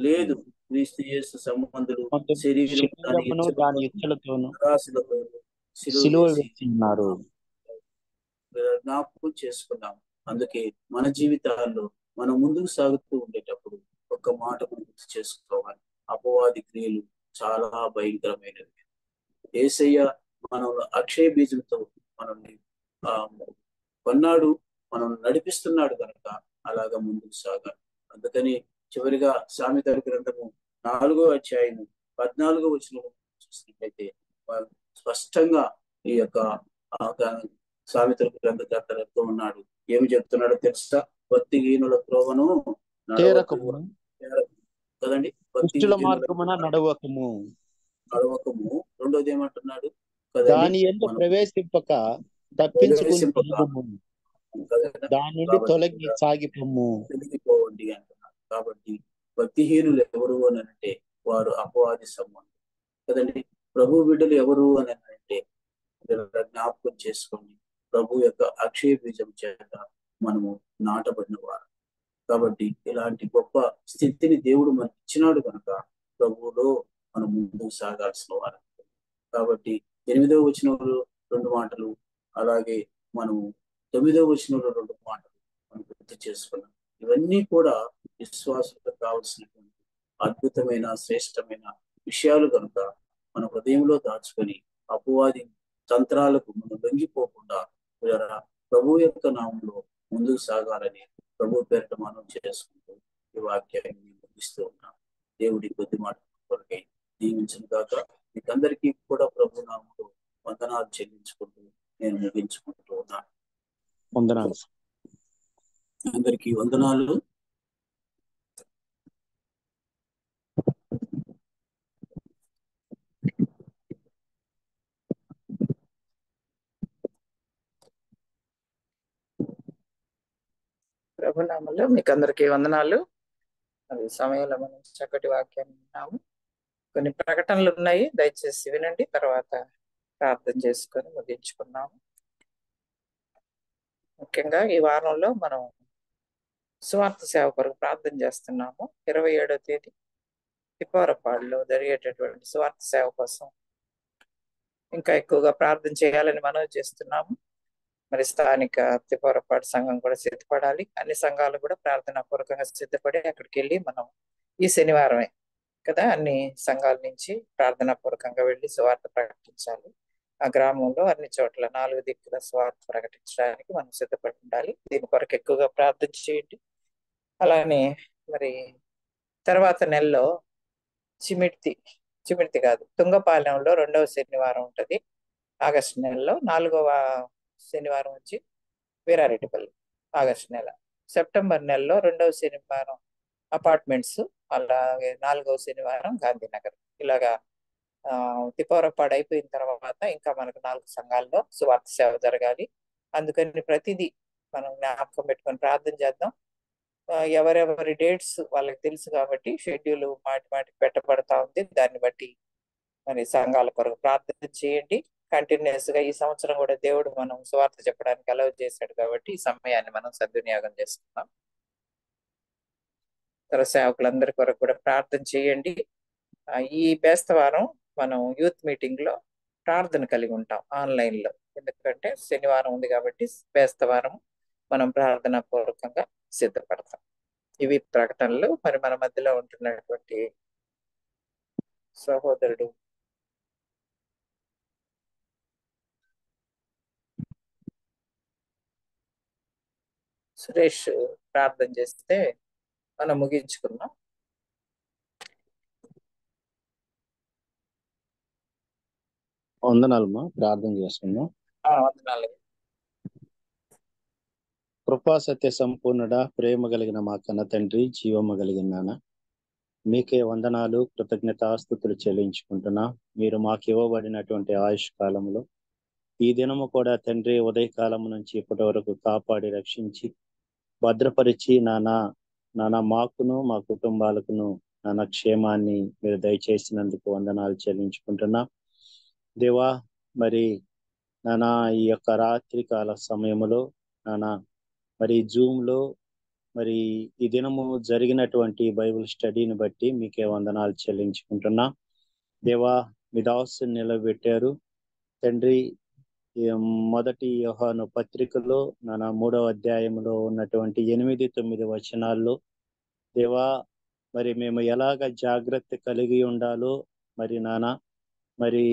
లేదు. క్రీస్తు యేసు సంబంధులు శరీరం దాని ఇచ్చలతోనూ సిలువ వేసి ఉన్నారు. జ్ఞాపకం చేసుకున్నాం. అందుకే మన జీవితాల్లో మనం ముందుకు సాగుతూ ఉండేటప్పుడు ఒక్క మాట మనం గుర్తు చేసుకోవాలి. అపవాది క్రియలు చాలా భయంకరమైనవి. యేసయ్య మనం అక్షయ బీజంతో మనల్ని ఆ కొన్నాడు, మనం నడిపిస్తున్నాడు కనుక అలాగా ముందుకు సాగాలి. అందుకని చివరిగా సామెతల గ్రంథము 4వ అధ్యాయము 14వ వచనం చూసినట్లయితే స్పష్టంగా ఈ యొక్క సామెతల గ్రంథకర్తలతో ఉన్నాడు. ఏమి చెప్తున్నాడో తెలుసా? భక్తిహీనుల త్రోవను చేరకము, కదండి, దుష్టుల మార్గమున నడవకము. రెండోది ఏమంటున్నాడు దాని యందు ప్రవేశింపక తప్పించుకుని దాని నుండి తొలగి సాగిపోము. తొలగిపోవండి అంటున్నాడు. కాబట్టి భక్తిహీనులు ఎవరు అని అంటే వారు అపవాది సంబంధం కదండి. ప్రభు బిడ్డలు ఎవరు అని అంటే జ్ఞాపకం చేసుకోండి, ప్రభు యొక్క అక్షయ బీజం చేత మనము నాటబడిన వారు. కాబట్టి ఇలాంటి గొప్ప స్థితిని దేవుడు మనకి ఇచ్చినాడు కనుక ప్రభువులో మనం ముందుకు సాగాల్సిన వారు. కాబట్టి 8వ వచనంలో 2 మాటలు, అలాగే మనము 9వ వచనంలో 2 మాటలు మనం గుర్తు చేసుకున్నాం. ఇవన్నీ కూడా విశ్వాసులకు కావలసినటువంటి అద్భుతమైన శ్రేష్టమైన విషయాలు కనుక మన హృదయంలో దాచుకొని అపవాది తంత్రాలకు మనం లొంగిపోకుండా ప్రభు యొక్క నామంలో ముందుకు సాగాలని ప్రభు పేరిట మనం చేసుకుంటూ ఈ వాక్యాన్ని ముగిస్తూ ఉన్నాం. దేవుడి కొద్ది మాట కొరకై దీవించిన కాక మీకందరికీ కూడా ప్రభు నామంలో వందనాలు చెల్లించుకుంటూ నేను ముగించుకుంటూ ఉన్నాను. వందనాలు. అందరికీ వందనాలు. ప్రభునామంలో మీకు అందరికీ వందనాలు. అది సమయంలో మనం చక్కటి వాక్యాన్ని విన్నాము. కొన్ని ప్రకటనలు ఉన్నాయి, దయచేసి వినండి, తర్వాత ప్రార్థన చేసుకొని ముగించుకున్నాము. ముఖ్యంగా ఈ వారంలో మనం సువార్త సేవ కొరకు ప్రార్థన చేస్తున్నాము. 27వ తేదీ తిప్పారపాడులో జరిగేటటువంటి సువార్త సేవ కోసం ఇంకా ఎక్కువగా ప్రార్థన చేయాలని మనవి చేస్తున్నాము. మరి స్థానిక తిప్పారపాడు సంఘం కూడా సిద్ధపడాలి. అన్ని సంఘాలు కూడా ప్రార్థనా పూర్వకంగా సిద్ధపడి అక్కడికి వెళ్ళి మనం ఈ శనివారమే కదా అన్ని సంఘాల నుంచి ప్రార్థనా పూర్వకంగా వెళ్ళి సువార్త ప్రకటించాలి. ఆ గ్రామంలో అన్ని చోట్ల 4 దిక్కుల సువార్త ప్రకటించడానికి మనం సిద్ధపడి ఉండాలి. దీని కొరకు ఎక్కువగా ప్రార్థన చేయండి. అలానే మరి తర్వాత నెలలో చిమిర్తి కాదు, తుంగపాలెంలో 2వ శనివారం ఉంటుంది. ఆగస్టు నెలలో 4వ శనివారం వచ్చి వీరారెడ్డిపల్లి ఆగస్టు నెల. సెప్టెంబర్ నెలలో 2వ శనివారం అపార్ట్మెంట్స్, అలాగే 4వ శనివారం గాంధీనగర్. ఇలాగా తిప్పవరపాడు అయిపోయిన తర్వాత ఇంకా మనకు 4 సంఘాల్లో సువార్త సేవ జరగాలి. అందుకని ప్రతిదీ మనం జ్ఞాపకం పెట్టుకొని ప్రార్థన చేద్దాం. ఎవరెవరి డేట్స్ వాళ్ళకి తెలుసు కాబట్టి షెడ్యూల్ మాటికి పెట్టబడతా ఉంది. దాన్ని బట్టి మరి సంఘాల కొరకు ప్రార్థన చేయండి. కంటిన్యూస్ గా ఈ సంవత్సరం కూడా దేవుడు మనం సువార్త చెప్పడానికి అలౌ చేశాడు కాబట్టి ఈ సమయాన్ని మనం సద్వినియోగం చేసుకుందాం. తర్వాత సేవకులందరి కొరకు కూడా ప్రార్థన చేయండి. ఈ బేస్తవారం మనం యూత్ మీటింగ్ లో ప్రార్థన కలిగి ఉంటాం ఆన్లైన్ లో, ఎందుకంటే శనివారం ఉంది కాబట్టి బేస్తవారం మనం ప్రార్థనా పూర్వకంగా సిద్ధపడతాం. ఇవి ప్రకటనలు. మరి మన మధ్యలో ఉంటున్నటువంటి సహోదరుడు సురేష్ ప్రార్థన చేస్తే మనం ముగించుకుందాం. వందనాలమ్మా. ప్రార్థన చేసుకుందాం. వందనాలు. కృపా సత్య సంపూర్ణుడ, ప్రేమ కలిగిన మా కన్న తండ్రి, జీవము కలిగిన నాన్న, మీకే వందనాలు, కృతజ్ఞతాస్తుతులు చెల్లించుకుంటున్నా. మీరు మాకు ఇవ్వబడినటువంటి ఆయుష్ కాలంలో ఈ దినము కూడా తండ్రి ఉదయకాలం నుంచి ఇప్పటి వరకు కాపాడి రక్షించి భద్రపరిచి నానా మాకును మా కుటుంబాలకును నానా క్షేమాన్ని మీరు దయచేసినందుకు వందనాలు చెల్లించుకుంటున్నా. దేవా, మరి నానా ఈ యొక్క రాత్రి కాల సమయంలో మరి జూమ్ లో మరి ఈ దినము జరిగినటువంటి బైబిల్ స్టడీని బట్టి మీకే వందనాలు చెల్లించుకుంటున్నా. దేవా, మీ దాసుని నిలబెట్టారు తండ్రి. ఈ మొదటి యోహాను పత్రికలో నాన్న 3వ అధ్యాయంలో ఉన్నటువంటి 8-9 వచనాల్లో దేవా మరి మేము ఎలాగ జాగ్రత్త కలిగి ఉండాలో మరి నాన్న మరి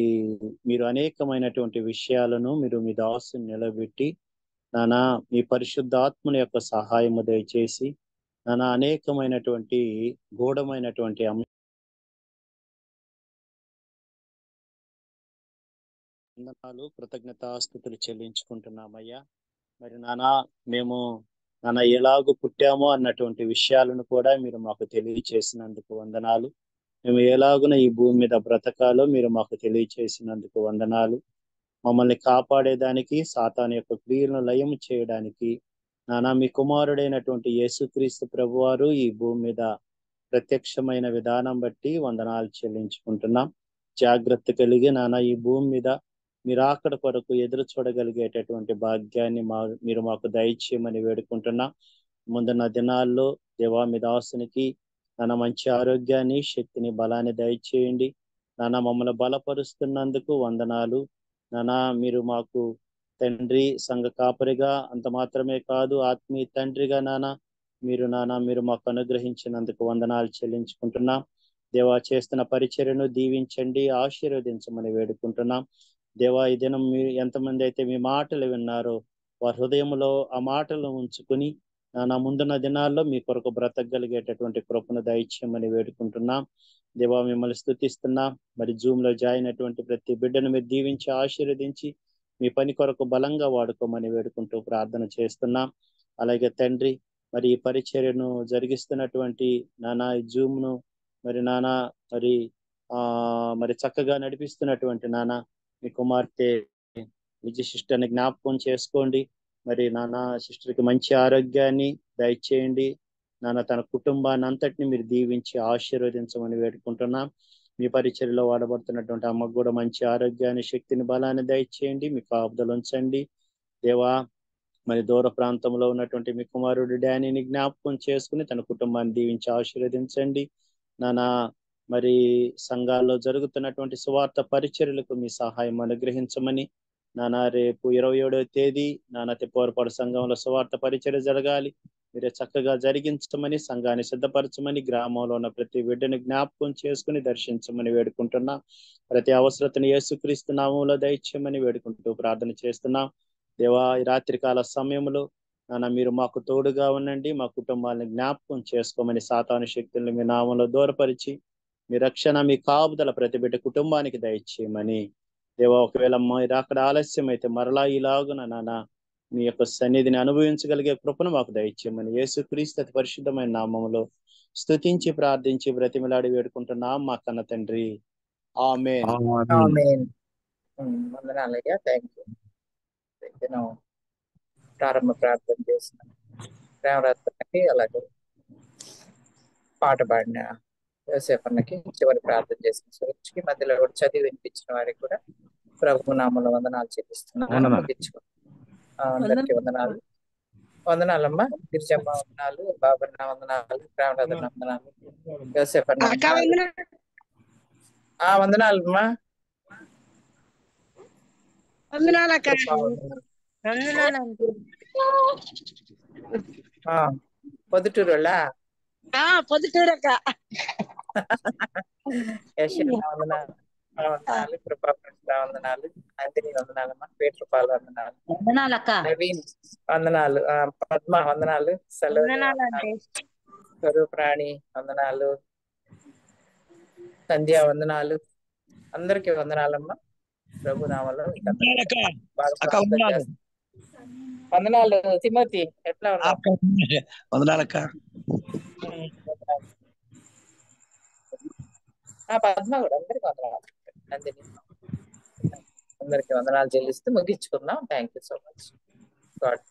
మీరు అనేకమైనటువంటి విషయాలను మీరు మీ దాసుని నిలబెట్టి నానా మీ పరిశుద్ధాత్మని యొక్క సహాయము దయచేసి నానా అనేకమైనటువంటి గూఢమైనటువంటి వందనాలు కృతజ్ఞతాస్తుతులు చెల్లించుకుంటున్నామయ్యా. మరి నానా మేము నాన్న ఎలాగూ పుట్టామో అన్నటువంటి విషయాలను కూడా మీరు మాకు తెలియచేసినందుకు వందనాలు. మేము ఎలాగున ఈ భూమి మీద బ్రతకాలో మీరు మాకు తెలియచేసినందుకు వందనాలు. మమ్మల్ని కాపాడేదానికి సాతాను యొక్క క్రియలను లయం చేయడానికి నానా మీ కుమారుడైనటువంటి యేసుక్రీస్తు ప్రభువారు ఈ భూమి మీద ప్రత్యక్షమైన విధానం బట్టి వందనాలు చెల్లించుకుంటున్నాం. జాగ్రత్త కలిగి నానా ఈ భూమి మీద మీరు అక్కడ కొరకు ఎదురు చూడగలిగేటటువంటి భాగ్యాన్ని మీరు మాకు దయచేయమని వేడుకుంటున్నాం. ముందున్న దినాల్లో దేవా మీ దాసునికి నాన్న మంచి ఆరోగ్యాన్ని, శక్తిని, బలాన్ని దయచేయండి. నాన్న మమ్మల్ని బలపరుస్తున్నందుకు వందనాలు. నానా మీరు మాకు తండ్రి, సంఘ కాపరిగా అంత మాత్రమే కాదు ఆత్మీయ తండ్రిగా మీరు మాకు అనుగ్రహించినందుకు వందనాలు చెల్లించుకుంటున్నాం. దేవా చేస్తున్న పరిచర్యను దీవించండి, ఆశీర్వదించమని వేడుకుంటున్నాం. దేవా ఈ దినం మీరు ఎంతమంది అయితే మీ మాటలు విన్నారో వారి హృదయంలో ఆ మాటలను ఉంచుకుని నా ముందున్న దినాల్లో మీ కొరకు బ్రతకగలిగేటటువంటి కృపను దయచేయమని వేడుకుంటున్నాం. దేవా మిమ్మల్ని స్తుతిస్తున్నాం. మరి జూమ్ లో జాయిన్ అయినటువంటి ప్రతి బిడ్డను మీరు దీవించి ఆశీర్వదించి మీ పని కొరకు బలంగా వాడుకోమని వేడుకుంటూ ప్రార్థన చేస్తున్నాం. అలాగే తండ్రి మరి ఈ పరిచర్యను జరిగిస్తున్నటువంటి నానా ఈ జూమ్ ను మరి నానా మరి చక్కగా నడిపిస్తున్నటువంటి నానా మీ కుమార్తె విజయ సిస్టర్ని జ్ఞాపకం చేసుకోండి. మరి నానా సిస్టర్కి మంచి ఆరోగ్యాన్ని దయచేయండి. నాన్న తన కుటుంబాన్ని అంతటిని మీరు దీవించి ఆశీర్వదించమని వేడుకుంటున్నాం. మీ పరిచర్యలో వాడబడుతున్నటువంటి అమ్మకు కూడా మంచి ఆరోగ్యాన్ని, శక్తిని, బలాన్ని దయచేయండి. మీ కాపుదలు ఉంచండి దేవా. మరి దూర ప్రాంతంలో ఉన్నటువంటి మీ కుమారుడు డానీని జ్ఞాపకం చేసుకుని తన కుటుంబాన్ని దీవించి ఆశీర్వదించండి. నానా మరి సంఘాల్లో జరుగుతున్నటువంటి సువార్త పరిచర్యలకు మీ సహాయం అనుగ్రహించమని నానా రేపు 27వ తేదీ నానా తిప్పవరపాడు సంఘంలో సువార్త పరిచర్య జరగాలి. మీరే చక్కగా జరిగించమని, సంఘాన్ని సిద్ధపరచమని, గ్రామంలో ఉన్న ప్రతి బిడ్డని జ్ఞాపకం చేసుకుని దర్శించమని వేడుకుంటున్నాం. ప్రతి అవసరతను యేసుక్రీస్తు నామంలో దయచేయమని వేడుకుంటూ ప్రార్థన చేస్తున్నాం. దేవా ఈ రాత్రికాల సమయంలో నాన్న మీరు మాకు తోడుగా ఉండండి. మా కుటుంబాలను జ్ఞాపకం చేసుకోమని, సాతాను శక్తులను మీ నామంలో దూరపరిచి మీ రక్షణ, మీ కాపుదల ప్రతి బిడ్డ కుటుంబానికి దయచేయమని దేవా. ఒకవేళ మీరు అక్కడ ఆలస్యం అయితే మరలా ఇలాగున నాన్న మీ యొక్క సన్నిధిని అనుభవించగలిగే కృపను మాకు దయచేయమని యేసుక్రీస్తు అతి పరిశుద్ధమైన నామములో స్తుతించి ప్రార్థించి బ్రతిమలాడి వేడుకుంటున్నాం మా కన్న తండ్రి. ఆమేన్. వందనాలయ్యా. Thank you. ప్రారంభ ప్రార్థన చేసిన ప్రేమరత్నకి, అలాగే పాట పాడిన యోసేపన్నకి, చివరి ప్రార్థన చేసిన సురేష్కి, మధ్యలో కూడా చదివి వినిపించిన వారికి కూడా ప్రభు నామములో వందనాలు చెల్లిస్తున్నాను. ముగించుకున్నాను. అందరికీ వందనాలు. వందనాలమ్మా. గిరిజమ్మ వందనాలు, బాబన్న వందనాలు, ప్రేమరత్న వందనాలు, యోసేపన్న వందనాలమ్మా. పొద్దుటూరు పొద్దుటూరక్క వందనాలు, కృపాకృష్ణ వందనాలు, నందిని వందనాలమ్మా, పేట్రపాల్ వందనాలు, నవీన్ వందనాలు, పద్మ వందనాలు, స్వరూప్రాణి వందనాలు, సంధ్య వందనాలు. అందరికీ వందనాలమ్మా. ప్రభు నామలో వందనాలు. తిమోతి ఎట్లా ఉన్నావు? వందనాలక్క. పద్మ కూడా అందరికి వందనాలు. నందిని అందరికి వందనాలు చెల్లిస్తూ ముగించుకుందాం. Thank you so much. God